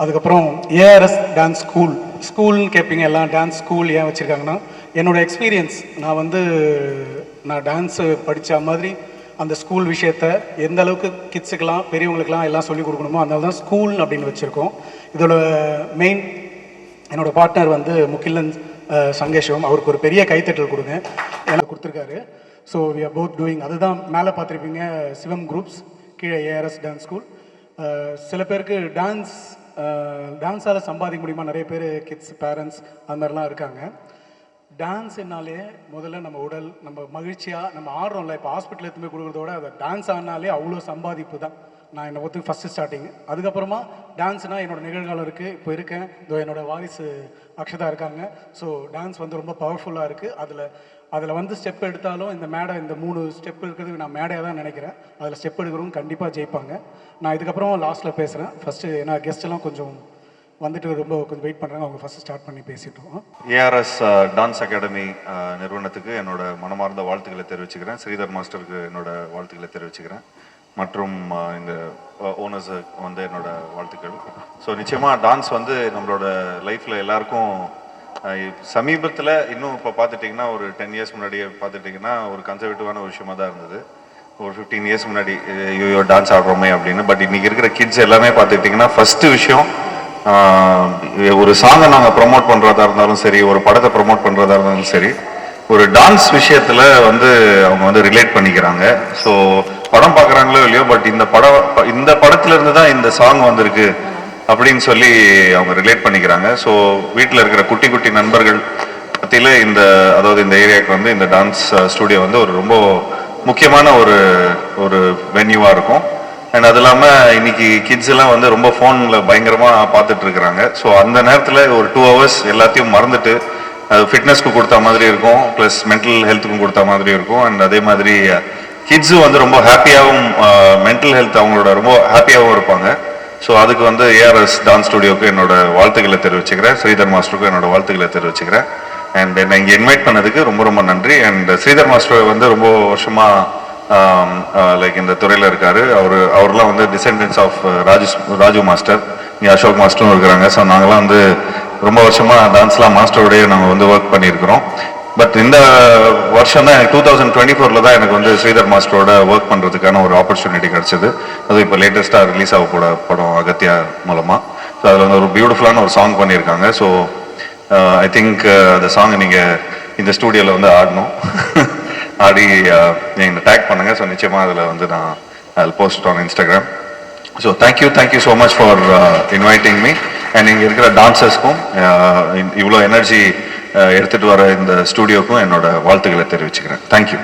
அதுக்கப்புறம் ARS dance ஸ்கூல்னு கேட்பீங்க எல்லாம். டான்ஸ் ஸ்கூல் ஏன் வச்சுருக்காங்கன்னா, என்னோடய எக்ஸ்பீரியன்ஸ் நான் டான்ஸு படித்த மாதிரி அந்த ஸ்கூல் விஷயத்தை எந்த அளவுக்கு கிட்ஸுக்கெல்லாம் பெரியவங்களுக்கெல்லாம் எல்லாம் சொல்லிக் கொடுக்கணுமோ அதனால தான் ஸ்கூல் அப்படின்னு வச்சுருக்கோம். இதோட மெயின் என்னோடய பார்ட்னர் முகிலன் சங்கேஷம். அவருக்கு ஒரு பெரிய கைத்தட்டல் கொடுங்க, எனக்கு கொடுத்துருக்காரு. So we are both doing. அதுதான் மேலே பார்த்துருப்பீங்க சிவம் குரூப்ஸ், கீழே ஏஆர்எஸ் டான்ஸ் ஸ்கூல். சில பேருக்கு டான்ஸால் சம்பாதிக்க முடியுமா, நிறைய பேர் கிட்ஸ் பேரண்ட்ஸ் அது மாதிரிலாம் இருக்காங்க. டான்ஸ்னாலே முதல்ல நம்ம உடல் நம்ம மகிழ்ச்சியாக நம்ம ஆடுறோம்ல. இப்போ ஹாஸ்பிட்டல் எடுத்துமே கொடுக்குறதோட அதை டான்ஸ் ஆடினாலே அவ்வளோ சம்பாதிப்பு தான். நான் என்னை பொறுத்து ஃபஸ்ட்டு ஸ்டார்டிங். அதுக்கப்புறமா டான்ஸ்னால் என்னோடய நிகழ்காலம் இருக்குது, இப்போ இருக்கேன். இதோ என்னோடய வாரிசு அக்ஷதா இருக்காங்க. ஸோ டான்ஸ் ரொம்ப பவர்ஃபுல்லாக இருக்குது. அதில் ஸ்டெப் எடுத்தாலும் இந்த 3 ஸ்டெப் இருக்கிறதுக்கு நான் மேடையாக தான் நினைக்கிறேன். அதில் ஸ்டெப் எடுக்கிறவங்க கண்டிப்பாக ஜெயிப்பாங்க. நான் இதுக்கப்புறம் லாஸ்ட்டில் பேசுகிறேன். ஃபஸ்ட்டு ஏன்னா கெஸ்ட்டெல்லாம் கொஞ்சம் கொஞ்சம் வெயிட் பண்ணுறாங்க. அவங்க ஃபஸ்ட்டு ஸ்டார்ட் பண்ணி பேசிட்டோம். ஏஆர்எஸ் டான்ஸ் அகாடமி நிறுவனத்துக்கு என்னோட மனமார்ந்த வாழ்த்துக்களை தெரிவிச்சுக்கிறேன். ஸ்ரீதர் மாஸ்டருக்கு என்னோட வாழ்த்துக்களை தெரிவிச்சுக்கிறேன். மற்றும் இந்த ஓனர்ஸுக்கு என்னோட வாழ்த்துக்கள். ஸோ நிச்சயமாக டான்ஸ் நம்மளோட லைஃப்பில் எல்லாருக்கும் சமீபத்தில் இன்னும் இப்போ பார்த்துட்டிங்கன்னா ஒரு 10 இயர்ஸ் முன்னாடியே பார்த்துட்டிங்கன்னா ஒரு கன்சர்வேட்டிவான ஒரு விஷயமாக தான் இருந்தது. ஒரு 15 இயர்ஸ் முன்னாடி ஐயோ டான்ஸ் ஆடுறோமே அப்படின்னு. பட் இன்றைக்கி இருக்கிற கிட்ஸ் எல்லாமே பார்த்துக்கிட்டிங்கன்னா ஃபஸ்ட்டு விஷயம் ஒரு சாங்கை நாங்கள் ப்ரொமோட் பண்ணுறதா இருந்தாலும் சரி, ஒரு படத்தை ப்ரொமோட் பண்ணுறதா இருந்தாலும் சரி, ஒரு டான்ஸ் விஷயத்தில் அவங்க ரிலேட் பண்ணிக்கிறாங்க. ஸோ படம் பார்க்குறாங்களோ இல்லையோ, பட் இந்த படத்துலேருந்து தான் இந்த சாங் வந்திருக்கு அப்படின்னு சொல்லி அவங்க ரிலேட் பண்ணிக்கிறாங்க. ஸோ வீட்டில் இருக்கிற குட்டி குட்டி நண்பர்கள் மத்தியில் அதாவது இந்த ஏரியாவுக்கு இந்த டான்ஸ் ஸ்டூடியோ ஒரு ரொம்ப முக்கியமான ஒரு வென்யூவாக இருக்கும். அண்ட் அது இல்லாமல் இன்னைக்கு கிட்ஸ் எல்லாம் ரொம்ப ஃபோனில் பயங்கரமாக பார்த்துட்டு இருக்கிறாங்க. ஸோ அந்த நேரத்தில் ஒரு 2 hours எல்லாத்தையும் மறந்துட்டு அது ஃபிட்னஸ்க்கு கொடுத்த மாதிரி இருக்கும், ப்ளஸ் மென்டல் ஹெல்த்துக்கும் கொடுத்த மாதிரி இருக்கும். அண்ட் அதே மாதிரி கிட்ஸும் ரொம்ப ஹாப்பியாகவும் மென்டல் ஹெல்த் அவங்களோட ரொம்ப ஹாப்பியாகவும் இருப்பாங்க. ஸோ அதுக்கு ஏஆர்எஸ் டான்ஸ் ஸ்டுடியோவுக்கு என்னோட வாழ்த்துக்களை தெரிவிச்சுக்கிறேன். ஸ்ரீதர் மாஸ்டருக்கும் என்னோட வாழ்த்துக்களை தெரிவிச்சுக்கிறேன். அண்ட் என்னை இங்கே இன்வைட் பண்ணதுக்கு ரொம்ப ரொம்ப நன்றி. அண்ட் ஸ்ரீதர் மாஸ்டர் ரொம்ப வருஷமாக லைக் இந்த துறையில் இருக்காரு. அவர்லாம் டிசெண்டன்ஸ் ஆஃப் ராஜு மாஸ்டர், இங்கே அசோக் மாஸ்டரும் இருக்கிறாங்க. ஸோ நாங்களாம் ரொம்ப வருஷமாக டான்ஸ்லாம் மாஸ்டரோடய நாங்கள் ஒர்க் பண்ணியிருக்கிறோம். பட் இந்த வருஷம் தான் எனக்கு 2024 தான் எனக்கு ஸ்ரீதர் மாஸ்டரோட ஒர்க் பண்ணுறதுக்கான ஒரு ஆப்பர்ச்சுனிட்டி கிடச்சிது. அது இப்போ லேட்டஸ்ட்டாக ரிலீஸ் ஆக போட படம் அகத்தியா மூலமாக. ஸோ அதில் ஒரு பியூட்டிஃபுல்லான ஒரு சாங் பண்ணியிருக்காங்க. ஸோ ஐ திங்க் அந்த சாங்கை நீங்கள் இந்த ஸ்டூடியோவில் ஆடணும். ஆடி நீங்கள் டேக் பண்ணுங்கள். ஸோ நிச்சயமாக அதில் நான் ஐ post on Instagram. So thank you so much for inviting me. And இங்கே இருக்கிற டான்சர்ஸ்க்கும் இவ்வளோ எனர்ஜி எடுத்துகிட்டு வர இந்த ஸ்டூடியோக்கும் என்னோட வாழ்த்துக்களை தெரிவிச்சுக்கிறேன். தேங்க்யூ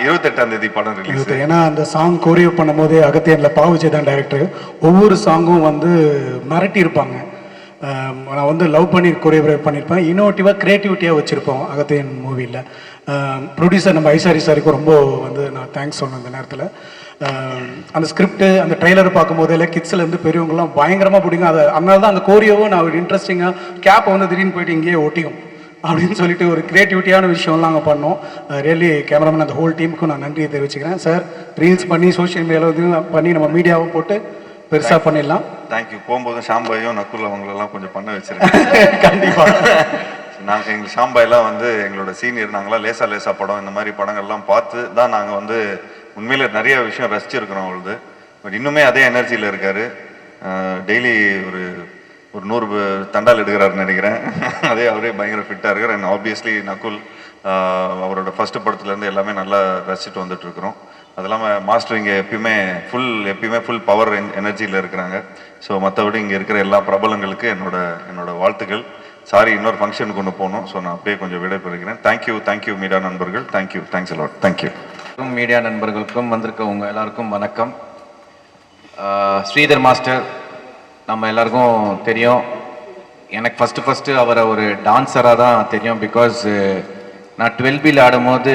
28ஆம் தேதி படம் ரிலீஸ். ஏன்னா அந்த சாங் கோரியோ பண்ணும் போதே அகத்தியனில் பாவுஜி தான் டைரக்டர். ஒவ்வொரு சாங்கும் மிரட்டி இருப்பாங்க. நான் லவ் பண்ணி கொரியோகிராஃப் பண்ணியிருப்பேன். இன்னோவேட்டிவாக க்ரியேட்டிவிட்டியாக வச்சுருப்போம் அகத்தியன் மூவியில். ப்ரொடியூசர் நம்ம ஐசாரி சாருக்கு ரொம்ப நான் தேங்க்ஸ் சொன்னேன் இந்த நேரத்தில். அந்த ஸ்கிரிப்டு அந்த ட்ரெய்லர் பார்க்கும்போதே கிட்ஸ்லேருந்து பெரியவங்களாம் பயங்கரமாக பிடிக்கும். அதனால தான் அந்த கோரியோவும் நான் ஒரு இன்ட்ரெஸ்டிங்காக கேப்பை திடீர்னு போயிட்டு இங்கேயே ஒட்டிக்கும் அப்படின்னு சொல்லிட்டு ஒரு க்ரியேட்டிவிட்டியான விஷயம்லாம் நாங்கள் பண்ணோம். ரியலி கேமராமேன் அந்த ஹோல் டீமுக்கும் நான் நன்றியை தெரிவிச்சுக்கிறேன். சார் ரீல்ஸ் பண்ணி சோஷியல் மீடியாவில் பண்ணி நம்ம மீடியாவும் போட்டு பெருசாக பண்ணிடலாம். தேங்க்யூ. போகும்போது ஷாம்பாயும் நக்குல் அவங்களெல்லாம் கொஞ்சம் பண்ண வச்சிருக்கேன். கண்டிப்பாக நாங்கள் எங்கள் ஷாம்பாயெல்லாம் எங்களோட சீனியர். நாங்களாம் லேசா படம் இந்த மாதிரி படங்கள்லாம் பார்த்து தான் நாங்கள் உண்மையில நிறைய விஷயம் ரசிச்சிருக்கிறோம் அவளுது. பட் இன்னுமே அதே எனர்ஜியில் இருக்காரு. டெய்லி ஒரு 100 தண்டால் எடுக்கிறாருன்னு நினைக்கிறேன். அவரே பயங்கர ஃபிட்டாக இருக்கார். அண்ட் ஆப்வியஸ்லி நக்குல் அவரோட ஃபர்ஸ்ட் படத்துலேருந்து எல்லாமே நல்லா ரசிச்சுட்டு வந்துட்டுருக்குறோம். அது இல்லாமல் மாஸ்டர் இங்கே எப்பயுமே ஃபுல் பவர் எனர்ஜியில் இருக்கிறாங்க. ஸோ மற்றபடி இங்கே இருக்கிற எல்லா பிரபலங்களுக்கு என்னோட வாழ்த்துக்கள். சாரி, இன்னொரு ஃபங்க்ஷனுக்கு கொண்டு போகணும். ஸோ நான் அப்படியே கொஞ்சம் விடைபெறுகிறேன். தேங்க்யூ மீடியா நண்பர்கள். Thanks a lot. தேங்க்யூ. மீடியா நண்பர்களுக்கும் வந்திருக்கவங்க எல்லாருக்கும் வணக்கம். ஸ்ரீதர் மாஸ்டர் நம்ம எல்லாருக்கும் தெரியும். எனக்கு ஃபஸ்ட்டு அவரை ஒரு டான்ஸராக தான் தெரியும். பிகாஸ் நான் 12Bயில் ஆடும்போது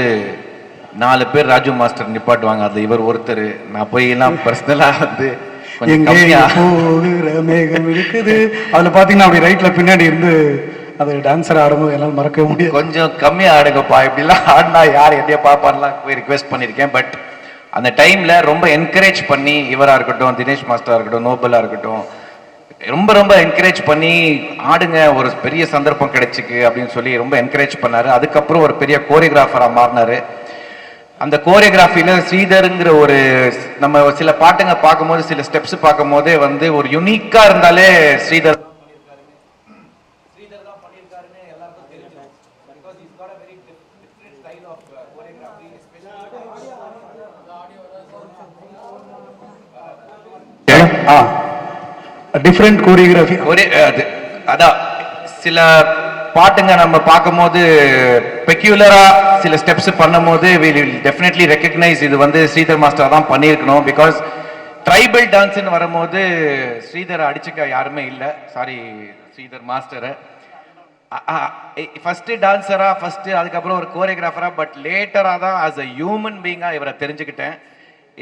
4 பேர் ராஜு மாஸ்டர் நிப்பாட்டுவாங்க. அது இவர் ஒருத்தர். நான் போயெல்லாம் பர்சனலாக கொஞ்சம் மேகம் இருக்குது அதில் பார்த்தீங்கன்னா அப்படி ரைட்டில் பின்னாடி இருந்து அது டான்ஸர் ஆடும்போது என்னால் மறக்க முடியும். கொஞ்சம் கம்மியாக ஆடுங்கப்பா, இப்படிலாம் ஆடினா யார் எதையோ பார்ப்பான்லாம் போய் ரிக்வெஸ்ட் பண்ணியிருக்கேன். பட் அந்த டைமில் ரொம்ப என்கரேஜ் பண்ணி இவராக இருக்கட்டும், தினேஷ் மாஸ்டராக இருக்கட்டும், நோபலாக இருக்கட்டும், ரொம்ப ரொம்ப என்கரேஜ் பண்ணி ஆடுங்க, ஒரு பெரிய சந்தர்ப்பம் கிடைச்சிக்கு அப்படின்னு சொல்லி ரொம்ப என்கரேஜ் பண்ணாரு. அதுக்கப்புறம் ஒரு பெரிய கோரியோகிராஃபராக மாறினாரு. அந்த கோரியோகிராஃபில ஸ்ரீதருங்கிற ஒரு நம்ம சில பாட்டுங்க பார்க்கும்போது, சில ஸ்டெப்ஸ் பார்க்கும்போதே வந்து ஒரு யுனிக்கா இருந்தாலே ஸ்ரீதர் தான் பண்ணியிருக்காருன்னு எல்லாருக்கும் தெரிஞ்சிடும். Because he's got a very different style of choreography, different choreography. ஒரே அதான் சில பாட்டுங்க நம்ம பார்க்கும்போது பெக்யூலரா சில ஸ்டெப்ஸ் பண்ணும்போது we will definitely recognize இது வந்து ஸ்ரீதர் மாஸ்டர் தான் பண்ணியிருக்கணும். பிகாஸ் ட்ரைபல் டான்ஸ்னு வரும்போது ஸ்ரீதரை அடிச்சுக்க யாருமே இல்லை. சாரி ஸ்ரீதர் மாஸ்டரை. ஃபர்ஸ்ட் டான்ஸரா ஃபர்ஸ்ட், அதுக்கப்புறம் ஒரு கோரியோகிராஃபரா, பட் லேட்டரா தான் ஆஸ் அ ஹியூமன் பீங்கா இவரை தெரிஞ்சுக்கிட்டேன்.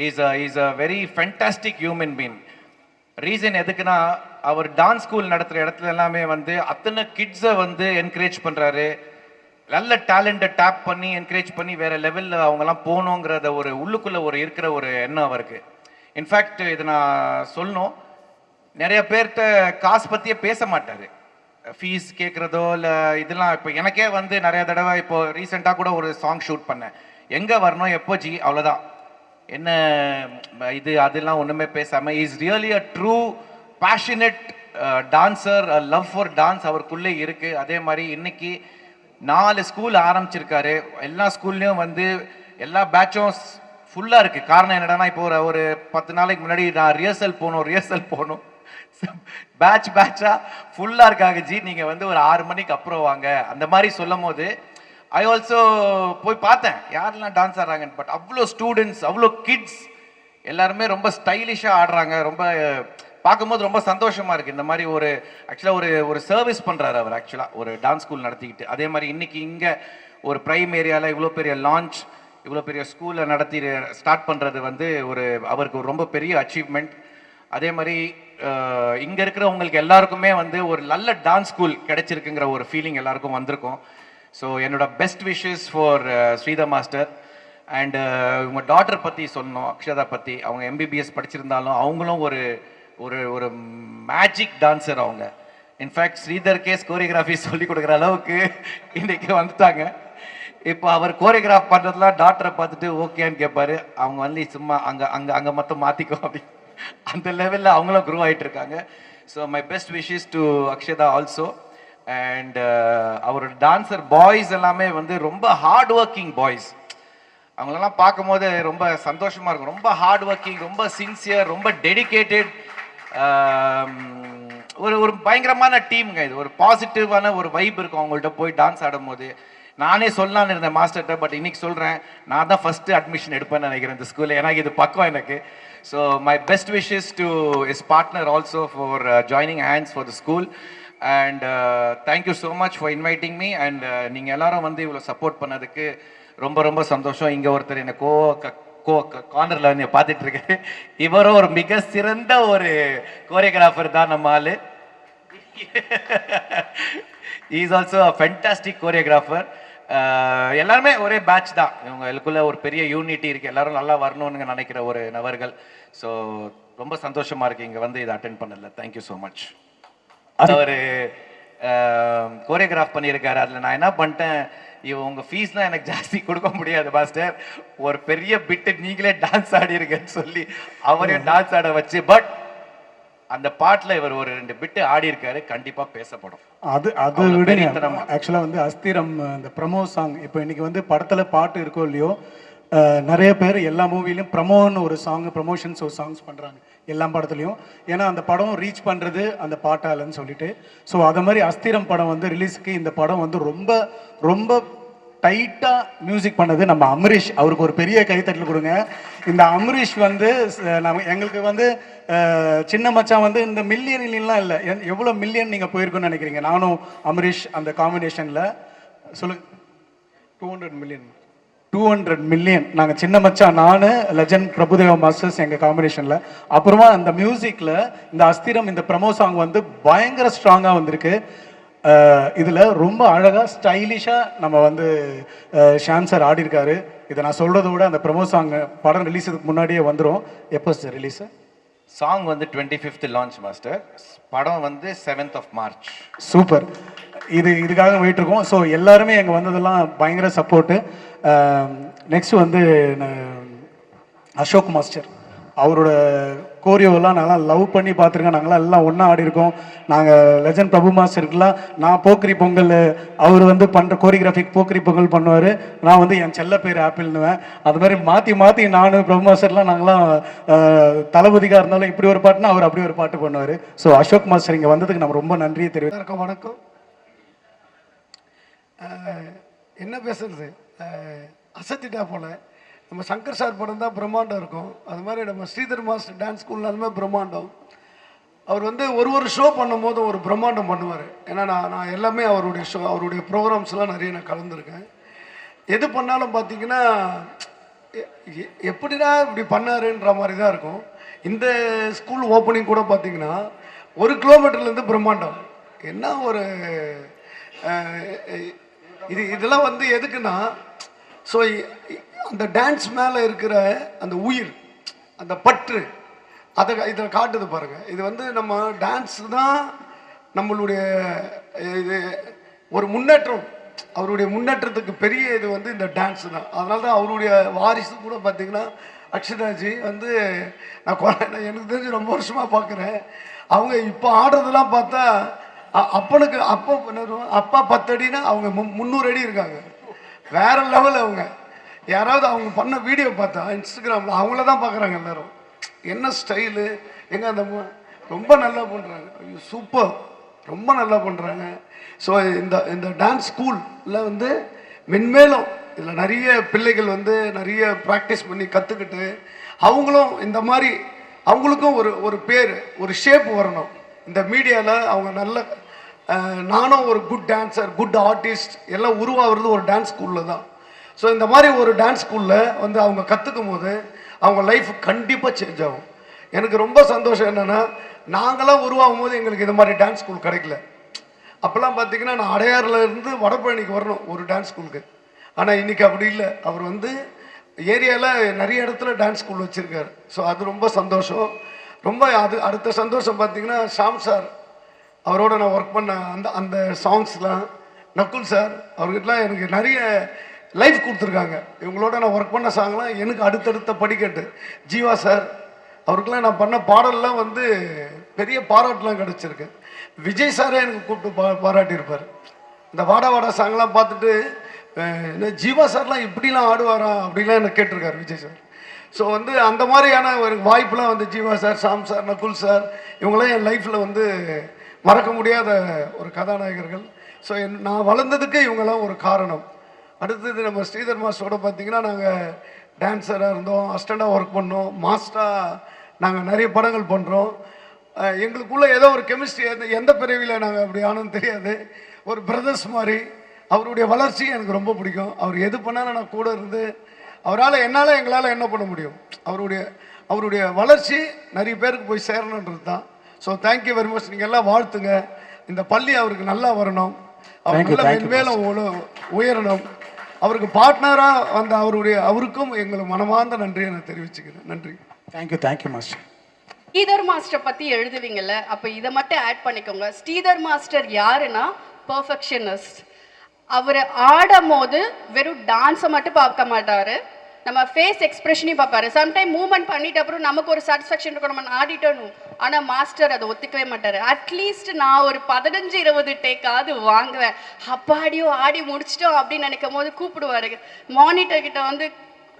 Is a very fantastic human being. Reason எதுக்குன்னா, அவர் டான்ஸ் ஸ்கூல் நடத்துகிற இடத்துல எல்லாமே வந்து அத்தனை கிட்ஸை வந்து என்கரேஜ் பண்ணுறாரு. நல்ல டேலண்ட்டை டேப் பண்ணி என்கரேஜ் பண்ணி வேற லெவலில் அவங்கெல்லாம் போகணுங்கிறத ஒரு உள்ளுக்குள்ளே ஒரு இருக்கிற ஒரு எண்ணம் அவருக்கு. இன்ஃபேக்ட் இது நான் சொல்லணும், நிறைய பேர்கிட்ட காசு பற்றியே பேச மாட்டார். ஃபீஸ் கேட்குறதோ இல்லை இதெல்லாம். இப்போ எனக்கே வந்து நிறைய தடவை, இப்போ ரீசெண்டாக கூட ஒரு சாங் ஷூட் பண்ணேன். எங்கே வரணும், எப்போ ஜி, அவ்வளோதான். என்ன இது அதெல்லாம் ஒன்றுமே பேசாமல் is really a true passionate dancer. Love for dance அவருக்குள்ளே இருக்குது. அதே மாதிரி இன்னைக்கு 4 ஸ்கூல் ஆரம்பிச்சிருக்காரு. எல்லா ஸ்கூல்லையும் வந்து எல்லா பேட்சும் ஃபுல்லாக இருக்குது. காரணம் என்னடானா, இப்போ ஒரு 10 நாளைக்கு முன்னாடி நான் ரிஹர்சல் போகணும் பேட்சாக ஃபுல்லாக இருக்காங்க ஜி, நீங்கள் வந்து ஒரு 6 மணிக்கு அப்புறம் வாங்க அந்த மாதிரி சொல்லும் போது ஐ ஆல்சோ போய் பார்த்தேன் யாரெல்லாம் டான்ஸ் ஆடுறாங்கன்னு. பட் அவ்வளோ ஸ்டூடெண்ட்ஸ், அவ்வளோ கிட்ஸ் எல்லாருமே ரொம்ப ஸ்டைலிஷாக ஆடுறாங்க. ரொம்ப பார்க்கும்போது ரொம்ப சந்தோஷமாக இருக்குது. இந்த மாதிரி ஒரு ஆக்சுவலாக ஒரு சர்வீஸ் பண்ணுறாரு அவர், ஆக்சுவலாக ஒரு டான்ஸ் ஸ்கூல் நடத்திக்கிட்டு. அதே மாதிரி இன்னைக்கு இங்கே ஒரு ப்ரைம் ஏரியாவில் இவ்வளோ பெரிய லான்ச், இவ்வளோ பெரிய ஸ்கூலை நடத்தி ஸ்டார்ட் பண்ணுறது வந்து அவருக்கு ஒரு ரொம்ப பெரிய அச்சீவ்மெண்ட். அதே மாதிரி இங்கே இருக்கிறவங்களுக்கு எல்லாருக்குமே வந்து ஒரு நல்ல டான்ஸ் ஸ்கூல் கிடைச்சிருக்குங்கிற ஒரு ஃபீலிங் எல்லாருக்கும் வந்திருக்கும். ஸோ என்னோட best wishes for Sridhar master. And உங்கள் டாட்டர் பற்றி சொல்லணும், அக்ஷதா பற்றி. அவங்க எம்பிபிஎஸ் படிச்சிருந்தாலும் அவங்களும் ஒரு ஒரு ஒரு மேஜிக் டான்ஸர் அவங்க. இன்ஃபேக்ட் ஸ்ரீதர்கே கோரியோகிராஃபி சொல்லி கொடுக்குற அளவுக்கு இன்றைக்கி வந்துட்டாங்க. இப்போ அவர் கோரியோகிராஃப் பண்ணுறதுலாம் டாக்டரை பார்த்துட்டு ஓகேன்னு கேட்பாரு. அவங்க வந்து சும்மா அங்கே மட்டும் மாற்றிக்கோ அப்படி அந்த லெவலில் அவங்களும் க்ரோ ஆகிட்டு இருக்காங்க. So my best wishes to Akshata also. And அவரோட டான்ஸர் பாய்ஸ் எல்லாமே வந்து ரொம்ப ஹார்ட் ஒர்க்கிங் பாய்ஸ். அவங்களெல்லாம் பார்க்கும்போது ரொம்ப சந்தோஷமாக இருக்கும். ரொம்ப ஹார்ட் ஒர்க்கிங், ரொம்ப சின்சியர், ரொம்ப டெடிக்கேட்டட். ஒரு பயங்கரமான டீமுங்க இது. ஒரு பாசிட்டிவான ஒரு வைப் இருக்கும் அவங்கள்ட்ட போய் டான்ஸ் ஆடும் போது. நானே சொல்லலான்னு இருந்தேன் மாஸ்டர்கிட்ட, பட் இன்னைக்கு சொல்கிறேன், நான் தான் ஃபஸ்ட்டு அட்மிஷன் எடுப்பேன்னு நினைக்கிறேன் இந்த ஸ்கூலில். எனக்கு இது பக்கம் எனக்கு. So my best wishes to is partner also for joining hands for the school. And thank you so much for inviting me. And நீங்கள் எல்லாரும் வந்து இவ்வளோ சப்போர்ட் பண்ணதுக்கு ரொம்ப ரொம்ப சந்தோஷம். இங்கே ஒருத்தர் என்னை கார்னரில் வந்து பார்த்துட்டு இருக்கேன். இவரும் ஒரு மிக சிறந்த ஒரு கோரியோகிராஃபர் தான் நம்ம ஆளு. Is also a fantastic choreographer. எல்லாருமே ஒரே பேட்ச் தான். இவங்களுக்குள்ள ஒரு பெரிய யூனிட்டி இருக்குது. எல்லாரும் நல்லா வரணும்னு நினைக்கிற ஒரு நபர்கள். ஸோ ரொம்ப சந்தோஷமாக இருக்குது இங்கே வந்து இதை அட்டென்ட் பண்ணல. Thank you so much. அவர் கோரியோகிராஃப் பண்ணியிருக்காரு. அதில் நான் என்ன பண்ணிட்டேன், உங்கள் ஃபீஸ்லாம் எனக்கு ஜாஸ்தி கொடுக்க முடியாது மாஸ்டர், ஒரு பெரிய பிட்டு நீங்களே டான்ஸ் ஆடி இருக்கேன்னு சொல்லி அவரையும் டான்ஸ் ஆட வச்சு, பட் அந்த பாட்டில் இவர் ஒரு 2 பிட்டு ஆடி இருக்காரு. கண்டிப்பாக பேசப்படும். அது விட ஆக்சுவலாக வந்து அஸ்திரம் இந்த ப்ரமோ சாங், இப்போ இன்னைக்கு வந்து படத்தில் பாட்டு இருக்கோ இல்லையோ, நிறைய பேர் எல்லா மூவிலையும் ப்ரமோன்னு ஒரு சாங், ப்ரமோஷன்ஸ் ஒரு சாங்ஸ் பண்ணுறாங்க எல்லா படத்துலையும். ஏன்னா அந்த படம் ரீச் பண்ணுறது அந்த பாட்டாலன்னு சொல்லிட்டு. ஸோ அதை மாதிரி அஸ்திரம் படம் வந்து ரிலீஸுக்கு இந்த படம் வந்து ரொம்ப ரொம்ப டைட்டாக மியூசிக் பண்ணது நம்ம அமரீஷ். அவருக்கு ஒரு பெரிய கைத்தட்டல் கொடுங்க. இந்த அமரீஷ் வந்து எங்களுக்கு வந்து சின்ன மச்சான் வந்து இந்த மில்லியன்லாம் இல்லை, எவ்வளோ மில்லியன் நீங்கள் போயிருக்குன்னு நினைக்கிறீங்க? நானும் அமரீஷ் அந்த காம்பினேஷனில் சொல்லுங்க. 200 மில்லியன் நாங்கள் சின்ன மச்சான், நான் லெஜண்ட் பிரபுதேவா மாஸ்டர்ஸ் எங்கள் காம்பினேஷனில். அப்புறமா அந்த மியூசிக்கில் இந்த அஸ்திரம் இந்த ப்ரமோ சாங் வந்து பயங்கர ஸ்ட்ராங்காக வந்திருக்கு. இதில் ரொம்ப அழகாக ஸ்டைலிஷாக நம்ம வந்து ஷாம் சார் ஆடிருக்காரு. இதை நான் சொல்கிறத விட அந்த ப்ரமோ சாங் படம் ரிலீஸுக்கு முன்னாடியே வந்துடும். எப்போ சார் ரிலீஸு? சாங் வந்து 25th லான்ச் மாஸ்டர், படம் வந்து 7th of March. சூப்பர். இதுக்காக வெயிட் இருக்கோம். ஸோ எல்லாருமே எங்கள் வந்ததெல்லாம் பயங்கர சப்போர்ட்டு. நெக்ஸ்ட் வந்து அசோக் மாஸ்டர் அவரோட கோரியோவெல்லாம் நாங்களாம் லவ் பண்ணி பார்த்துருக்கேன். நாங்களாம் எல்லாம் ஒன்றா ஆடி இருக்கோம். நாங்கள் லெஜண்ட் பிரபு மாஸ்டருக்குலாம் நான் போக்கிரி பொங்கல், அவர் வந்து பண்ணுற கோரியோகிராஃபிக் போக்கிரி பொங்கல் பண்ணுவார், நான் வந்து என் செல்ல பேர் ஆப்பிள்னுவேன். அது மாதிரி மாற்றி மாற்றி நான் பிரபு மாஸ்டர்லாம் நாங்களாம் தளபதிக்காக இருந்தாலும் இப்படி ஒரு பாட்டுனா அவர் அப்படி ஒரு பாட்டு பண்ணுவார். ஸோ அசோக் மாஸ்டர் இங்கே வந்ததுக்கு நம்ம ரொம்ப நன்றியை தெரிவிக்கிறோம். வணக்கம். என்ன பேசுறது, அசத்திட்டா போல. நம்ம சங்கர் சார் படம் தான் பிரம்மாண்டம் இருக்கும், அது மாதிரி நம்ம ஸ்ரீதர் மாஸ்டர் டான்ஸ் ஸ்கூல்னாலுமே பிரம்மாண்டம். அவர் வந்து ஒரு ஷோ பண்ணும்போது ஒரு பிரம்மாண்டம் பண்ணுவார். ஏன்னா நான் எல்லாமே அவருடைய ஷோ, அவருடைய ப்ரோக்ராம்ஸ்லாம் நிறைய நான் கலந்துருக்கேன். எது பண்ணாலும் பார்த்தீங்கன்னா எப்படின்னா இப்படி பண்ணாருன்ற மாதிரி தான் இருக்கும். இந்த ஸ்கூல் ஓப்பனிங் கூட பார்த்தீங்கன்னா 1 கிலோமீட்டர்லேருந்து பிரம்மாண்டம். என்ன ஒரு இதெல்லாம் வந்து எதுக்குன்னா, ஸோ அந்த டான்ஸ் மேலே இருக்கிற அந்த உயிர், அந்த பற்று, அதை இதில் காட்டுது பாருங்கள். இது வந்து நம்ம டான்ஸ் தான் நம்மளுடைய இது ஒரு முன்னேற்றம். அவருடைய முன்னேற்றத்துக்கு பெரிய இது வந்து இந்த டான்ஸ் தான். அதனால தான் அவருடைய வாரிசு கூட பார்த்தீங்கன்னா அக்ஷராஜி வந்து நான் எனக்கு தெரிஞ்சு ரொம்ப வருஷமாக பார்க்குறேன். அவங்க இப்போ ஆடுறதெல்லாம் பார்த்தா அப்பனுக்கு அப்பா 10 அடினா அவங்க 300 அடி இருக்காங்க. வேற லெவல். அவங்க யாராவது அவங்க பண்ண வீடியோ பார்த்தா இன்ஸ்டாகிராமில் அவங்கள தான் பார்க்குறாங்க எல்லாரும். என்ன ஸ்டைலு, எங்கே அந்த ரொம்ப நல்லா பண்ணுறாங்க. ஐயோ சூப்பர், ரொம்ப நல்லா பண்ணுறாங்க. ஸோ இந்த டான்ஸ் ஸ்கூலில் வந்து மென்மேலும் இதில் நிறைய பிள்ளைகள் வந்து நிறைய ப்ராக்டிஸ் பண்ணி கற்றுக்கிட்டு அவங்களும் இந்த மாதிரி அவங்களுக்கும் ஒரு பேர், ஒரு ஷேப் வரணும் இந்த மீடியாவில். அவங்க நல்ல நானும் ஒரு குட் டான்ஸர், குட் ஆர்டிஸ்ட் எல்லாம் உருவாகிறது ஒரு டான்ஸ் ஸ்கூலில் தான். ஸோ இந்த மாதிரி ஒரு டான்ஸ் ஸ்கூலில் வந்து அவங்க கற்றுக்கும் போது அவங்க லைஃப் கண்டிப்பாக சேஞ்ச் ஆகும். எனக்கு ரொம்ப சந்தோஷம் என்னென்னா, நாங்களாம் உருவாகும் போது எங்களுக்கு இந்த மாதிரி டான்ஸ் ஸ்கூல் கிடைக்கல. அப்போல்லாம் பார்த்தீங்கன்னா நான் அடையாறில் இருந்து வடபழனிக்கு வரணும் ஒரு டான்ஸ் ஸ்கூலுக்கு. ஆனால் இன்றைக்கி அப்படி இல்லை. அவர் வந்து ஏரியாவில் நிறைய இடத்துல டான்ஸ் ஸ்கூல் வச்சுருக்காரு. ஸோ அது ரொம்ப சந்தோஷம். ரொம்ப அடுத்த சந்தோஷம் பார்த்தீங்கன்னா ஷாம் சார், அவரோட நான் ஒர்க் பண்ண அந்த சாங்ஸ்லாம், நக்குல் சார் அவர்கிட்டலாம் எனக்கு நிறைய லைஃப் கொடுத்துருக்காங்க. இவங்களோட நான் ஒர்க் பண்ண சாங்லாம் எனக்கு அடுத்தடுத்த படிக்கட்டு. ஜீவா சார் அவருக்கெல்லாம் நான் பண்ண பாடல்லாம் வந்து பெரிய பாராட்டெலாம் கிடச்சிருக்கு. விஜய் சாரே எனக்கு கூப்பிட்டு பாராட்டியிருப்பார். இந்த வாடா வாடா சாங்லாம் பார்த்துட்டு ஜீவா சார்லாம் இப்படிலாம் ஆடுவாரா அப்படிலாம் எனக்கு கேட்டிருக்காரு விஜய் சார். ஸோ வந்து அந்த மாதிரியான ஒரு வாய்ப்புலாம் வந்து Jeeva sir, Shaam sir, Nakul sir இவங்களாம் என் லைஃப்பில் வந்து மறக்க முடியாத ஒரு கதாநாயகர்கள். ஸோ நான் வளர்ந்ததுக்கு இவங்கெல்லாம் ஒரு காரணம். அடுத்தது நம்ம ஸ்ரீதர் மாஸ்டரோட பார்த்திங்கன்னா நாங்கள் டான்ஸராக இருந்தோம், அசிஸ்டண்ட்டாக ஒர்க் பண்ணோம், மாஸ்டராக நாங்கள் நிறைய படங்கள் பண்ணுறோம். எங்களுக்குள்ளே ஏதோ ஒரு கெமிஸ்ட்ரி, எந்த பிறவியில் நாங்கள் அப்படி ஆனோன்னு தெரியாது, ஒரு பிரதர்ஸ் மாதிரி. அவருடைய வளர்ச்சி எனக்கு ரொம்ப பிடிக்கும். அவர் எது பண்ணாலும் நான் கூட இருந்து என்னால் எங்களால் என்ன பண்ண முடியும், அவருடைய வளர்ச்சி நிறைய பேருக்கு போய் சேரணுன்றது தான். So thank you very much. நீங்கள் எல்லாம் வாழ்த்துங்க. இந்த பள்ளி அவருக்கு நல்லா வரணும், அவர் மேலும் உயரணும். அவருக்கு பார்ட்னராக வந்த அவருக்கும் எங்களை மனமார்ந்த நன்றியை நான் தெரிவிச்சுக்கிறேன். நன்றி. Thank you master. ஸ்ரீதர் மாஸ்டர் பற்றி எழுதுவீங்கல்ல, அப்போ இதை மட்டும் ஆட் பண்ணிக்கோங்க. ஸ்ரீதர் மாஸ்டர் யாருன்னா பர்ஃபெக்ஷனிஸ்ட். அவர் ஆடும் போது வெறும் டான்ஸை மட்டும் பார்க்க மாட்டார், நம்ம ஃபேஸ் எக்ஸ்பிரஷனையும் பார்ப்பாரு. சம்டைம் மூவ்மெண்ட் பண்ணிட்டு அப்புறம் நமக்கு ஒரு சாட்டிஸ்ஃபேக்ஷன் இருக்கும், நம்ம ஆடிட்டணும். ஆனால் மாஸ்டர் அதை ஒத்துக்கவே மாட்டார். அட்லீஸ்ட் நான் ஒரு 15-20 டேக்காவது வாங்குவேன். அப்பாடியோ ஆடி முடிச்சிட்டோம் அப்படின்னு நினைக்கும் போது கூப்பிடுவாரு. மானிட்டர் கிட்ட வந்து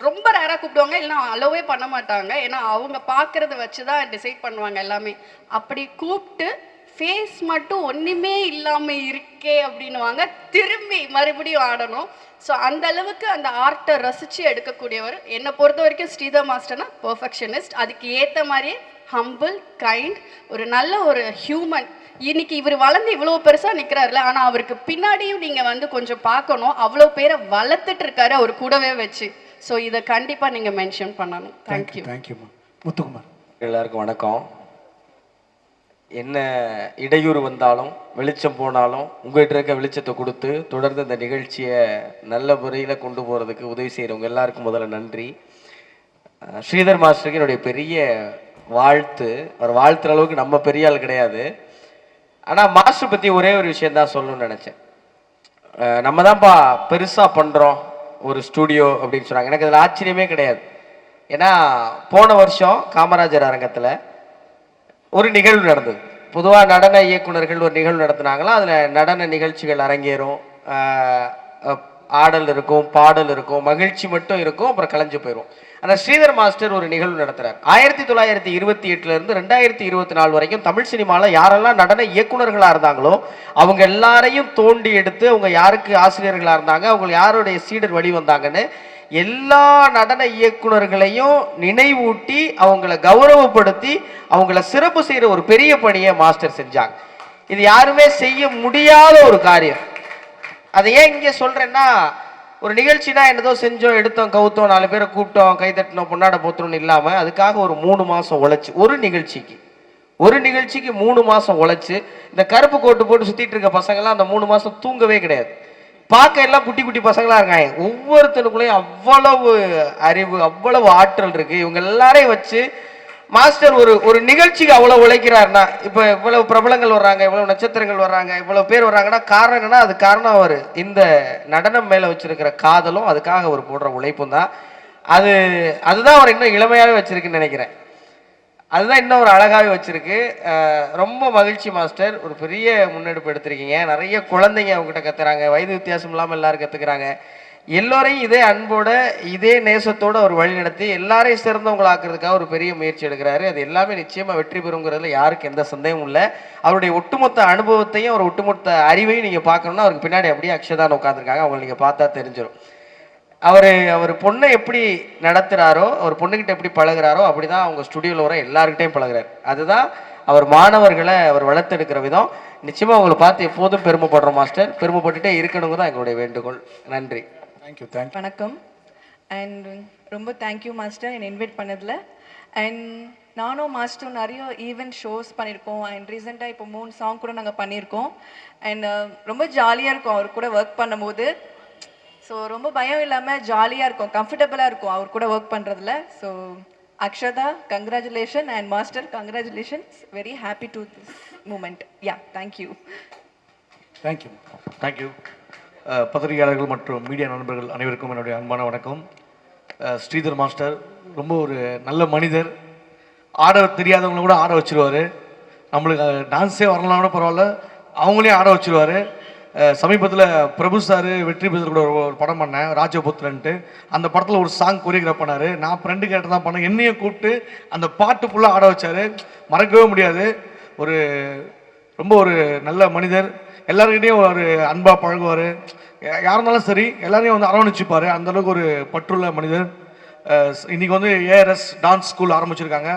ரொம்ப ரேராக கூப்பிடுவாங்க, இல்லைனா அலோவே பண்ண மாட்டாங்க. ஏன்னா அவங்க பார்க்குறத வச்சு தான் டிசைட் பண்ணுவாங்க எல்லாமே. அப்படி கூப்பிட்டு ஃபேஸ் மட்டும் ஒன்றுமே இல்லாமல் இருக்கே அப்படின்வாங்க, திரும்பி மறுபடியும் ஆடணும். ஸோ அந்த அளவுக்கு அந்த ஆர்ட்டை ரசித்து எடுக்கக்கூடியவர். என்னை பொறுத்த வரைக்கும் ஸ்ரீதர் மாஸ்டர்னா பர்ஃபெக்ஷனிஸ்ட். அதுக்கு ஏற்ற மாதிரியே ஹம்பிள், கைண்ட், ஒரு நல்ல ஒரு ஹியூமன். இன்னைக்கு இவர் வளர்ந்து இவ்வளோ பெருசாக நிற்கிறாருல, ஆனால் அவருக்கு பின்னாடியும் நீங்கள் வந்து கொஞ்சம் பார்க்கணும். அவ்வளோ பேரை வளர்த்துட்டு இருக்காரு அவர் கூடவே வச்சு. ஸோ இதை கண்டிப்பாக நீங்கள் மென்ஷன் பண்ணணும். தேங்க்யூ முத்துக்குமார். எல்லாருக்கும் வணக்கம். என்ன இடையூறு வந்தாலும் வெளிச்சம் போனாலும் உங்கள்கிட்ட இருக்க வெளிச்சத்தை கொடுத்து தொடர்ந்து இந்த நிகழ்ச்சியை நல்ல முறையில் கொண்டு போகிறதுக்கு உதவி செய்கிறவங்க எல்லாருக்கும் முதல்ல நன்றி. ஸ்ரீதர் மாஸ்டருக்கு என்னுடைய பெரிய வாழ்த்து. அவர் வாழ்த்துற அளவுக்கு நம்ம பெரிய ஆள் கிடையாது. ஆனால் மாஸ்டர் பற்றி ஒரே ஒரு விஷயம் தான் சொல்லணும்னு நினச்சேன். நம்ம தான்ப்பா பெருசாக பண்ணுறோம் ஒரு ஸ்டூடியோ அப்படின்னு சொன்னாங்க. எனக்கு அதில் ஆச்சரியமே கிடையாது. ஏன்னா போன வருஷம் காமராஜர் அரங்கத்தில் ஒரு நிகழ்வு நடந்தது. பொதுவாக நடன இயக்குனர்கள் ஒரு நிகழ்வு நடத்துனாங்களா, அதில் நடன நிகழ்ச்சிகள் அரங்கேறும், ஆடல் இருக்கும், பாடல் இருக்கும், மகிழ்ச்சி மட்டும் இருக்கும், அப்புறம் கலைஞ்சு போயிடும். ஆனால் ஸ்ரீதர் மாஸ்டர் ஒரு நிகழ்வு நடத்துகிறார். 1928 2024 வரைக்கும் தமிழ் சினிமாவில் யாரெல்லாம் நடன இயக்குனர்களாக இருந்தாங்களோ அவங்க எல்லாரையும் தோண்டி எடுத்து அவங்க யாருக்கு ஆசிரியர்களாக இருந்தாங்க, அவங்க யாருடைய சீடர் வழி வந்தாங்கன்னு எல்லா நடன இயக்குனர்களையும் நினைவூட்டி அவங்கள கௌரவப்படுத்தி அவங்கள சிறப்பு செய்கிற ஒரு பெரிய பணியை மாஸ்டர் செஞ்சாங்க. இது யாருமே செய்ய முடியாத ஒரு காரியம். அதை ஏன் இங்கே சொல்கிறேன்னா, ஒரு நிகழ்ச்சினா என்னதோ செஞ்சோம், எடுத்தோம், கவுத்தோம், 4 பேரை கூப்பிட்டோம், கை தட்டினோம், பொன்னாட போத்தணும்னு இல்லாமல் அதுக்காக ஒரு 3 மாதம் உழைச்சி ஒரு நிகழ்ச்சிக்கு 3 மாதம் உழைச்சி இந்த கருப்பு கோட்டு போட்டு சுற்றிட்டு இருக்க பசங்கள்லாம் அந்த 3 மாதம் தூங்கவே கிடையாது. பார்க்க எல்லாம் குட்டி குட்டி பசங்களாக இருக்காங்க. ஒவ்வொருத்தனுக்குள்ளேயும் அவ்வளவு அறிவு, அவ்வளவு ஆற்றல் இருக்குது. இவங்க எல்லாரையும் வச்சு மாஸ்டர் ஒரு நிகழ்ச்சிக்கு அவ்வளோ உழைக்கிறாருன்னா, இப்போ இவ்வளவு பிரபலங்கள் வர்றாங்க, இவ்வளவு நட்சத்திரங்கள் வர்றாங்க, இவ்வளவு பேர் வர்றாங்கன்னா காரணம் என்னன்னா, அது காரணம் அவர் இந்த நடனம் மேலே வச்சிருக்கிற காதலும் அதுக்காக அவர் போடுற உழைப்பும் தான். அதுதான் அவர் இன்னும் இளமையாகவே வச்சிருக்குன்னு நினைக்கிறேன். அதுதான் இன்னும் ஒரு அழகாகவே வச்சிருக்கு. ரொம்ப மகிழ்ச்சி மாஸ்டர், ஒரு பெரிய முன்னெடுப்பு எடுத்திருக்கீங்க. நிறைய குழந்தைங்க அவங்ககிட்ட கத்துறாங்க, வயது வித்தியாசம் இல்லாமல் எல்லாரும் கற்றுக்குறாங்க. எல்லோரையும் இதே அன்போட இதே நேசத்தோடு அவர் வழி நடத்தி எல்லாரையும் சிறந்தவங்களாக்குறதுக்காக ஒரு பெரிய முயற்சி எடுக்கிறாரு. அது எல்லாமே நிச்சயமாக வெற்றி பெறுங்கிறதுல யாருக்கு எந்த சந்தேகமும் இல்லை. அவருடைய ஒட்டுமொத்த அனுபவத்தையும் அவர் ஒட்டுமொத்த அறிவையும் நீங்கள் பார்க்கணுன்னா அவருக்கு பின்னாடி அப்படியே அக்ஷதான் உட்காந்துருக்காங்க, அவங்களை நீங்கள் பார்த்தா தெரிஞ்சிடும். அவர் பொண்ணை எப்படி நடத்துகிறாரோ, அவர் பொண்ணுக்கிட்ட எப்படி பழகிறாரோ அப்படி தான் அவங்க ஸ்டுடியோவில் வர எல்லாருக்கிட்டையும் பழகிறார். அதுதான் அவர் மாணவர்களை அவர் வளர்த்தெடுக்கிற விதம். நிச்சயமாக அவங்களை பார்த்து எப்போதும் பெருமைப்படுறோம் மாஸ்டர், பெருமைப்பட்டுட்டே இருக்கணுங்க தான் எங்களுடைய வேண்டுகோள். நன்றி. தேங்க்யூ. வணக்கம். அண்ட் ரொம்ப தேங்க்யூ மாஸ்டர் என்னை இன்வைட் பண்ணதில். அண்ட் நானும் மாஸ்டர் நிறைய ஈவெண்ட் ஷோஸ் பண்ணியிருக்கோம். அண்ட் ரீசெண்டாக இப்போ 3 சாங் கூட நாங்கள் பண்ணியிருக்கோம். அண்ட் ரொம்ப ஜாலியாக இருக்கும் அவர் கூட ஒர்க் பண்ணும்போது. ஸோ ரொம்ப பயம் இல்லாமல் ஜாலியாக இருக்கும், கம்ஃபர்டபுளாக இருக்கும் அவர் கூட ஒர்க் பண்ணுறதுல. So Akshata, congratulation, and master congratulations. Very happy to this moment. Yeah, thank you. Thank you. பத்திரிகையாளர்கள் மற்றும் மீடியா நண்பர்கள் அனைவருக்கும் என்னுடைய அன்பான வணக்கம். ஸ்ரீதர் மாஸ்டர் ரொம்ப ஒரு நல்ல மனிதர். ஆட தெரியாதவங்களை கூட ஆட வச்சுருவார். நம்மளுக்கு டான்ஸே வரலாம் கூட பரவாயில்ல, அவங்களையும் ஆட வச்சுருவார். சமீபத்தில் பிரபு சார் வெற்றி பெற்ற கூட ஒரு படம் பண்ணேன், ராஜபுத்திரன்ட்டு. அந்த படத்தில் ஒரு சாங் கொரியோகிராஃப் பண்ணார். நான் ஃப்ரெண்டு கேட்டு தான் பண்ணேன், என்னையும் கூப்பிட்டு அந்த பாட்டு ஃபுல்லாக ஆட வச்சார். மறக்கவே முடியாது. ரொம்ப ஒரு நல்ல மனிதர். எல்லாருக்கிட்டையும் ஒரு அன்பாக பழகுவார். யார் இருந்தாலும் சரி எல்லாரையும் வந்து அரவணைச்சிப்பார். அந்தளவுக்கு ஒரு பற்றுள்ள மனிதர். இன்றைக்கி வந்து ஏஆர்எஸ் டான்ஸ் ஸ்கூல் ஆரம்பிச்சிருக்காங்க.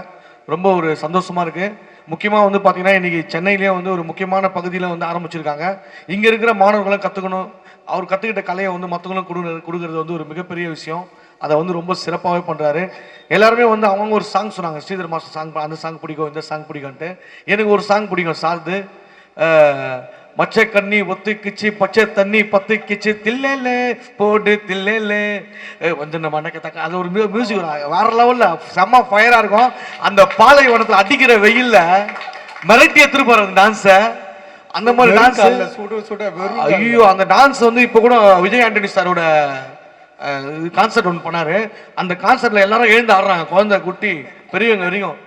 ரொம்ப ஒரு சந்தோஷமாக இருக்குது. முக்கியமாக வந்து பார்த்திங்கன்னா இன்றைக்கி சென்னையிலே வந்து ஒரு முக்கியமான பகுதியில் வந்து ஆரம்பிச்சிருக்காங்க. இங்கே இருக்கிற மாணவர்களும் கற்றுக்கணும். அவர் கற்றுக்கிட்ட கலையை வந்து மற்றவங்களும் கொடுக்குறது வந்து ஒரு மிகப்பெரிய விஷயம். அதை வந்து ரொம்ப சிறப்பாகவே பண்ணுறாரு. எல்லாருமே வந்து அவங்க ஒரு சாங் சொன்னாங்க, ஸ்ரீதர் மாஸ்டர் சாங், அந்த சாங் பிடிக்கும், இந்த சாங் பிடிக்கும்ன்ட்டு. எனக்கு ஒரு சாங் பிடிக்கும் சார்து. மச்சை கண்ணி ஒத்துக்கிச்சு, பச்சை தண்ணி பத்துக்கிச்சு, தில்லேலே போடு தில்லேலே வந்து நம்ம அண்ணக்கத்தக்க. அது ஒரு மியூசிக் வேற லெவலில் செம்ம ஃபயராக இருக்கும். அந்த பாலைவனத்தில் அடிக்கிற வெயிலில் மிரட்டி எடுத்துருப்பாரு அந்த டான்ஸை. அந்த மாதிரி டான்ஸ் ஐயோ, அந்த டான்ஸ் வந்து இப்போ கூட விஜய் ஆண்டனி சாரோட கான்சர்ட் ஒன்று பண்ணார். அந்த கான்சர்ட்டில் எல்லாரும் எழுந்து ஆடுறாங்க, குழந்தை குட்டி பெரியவங்க வரைக்கும்.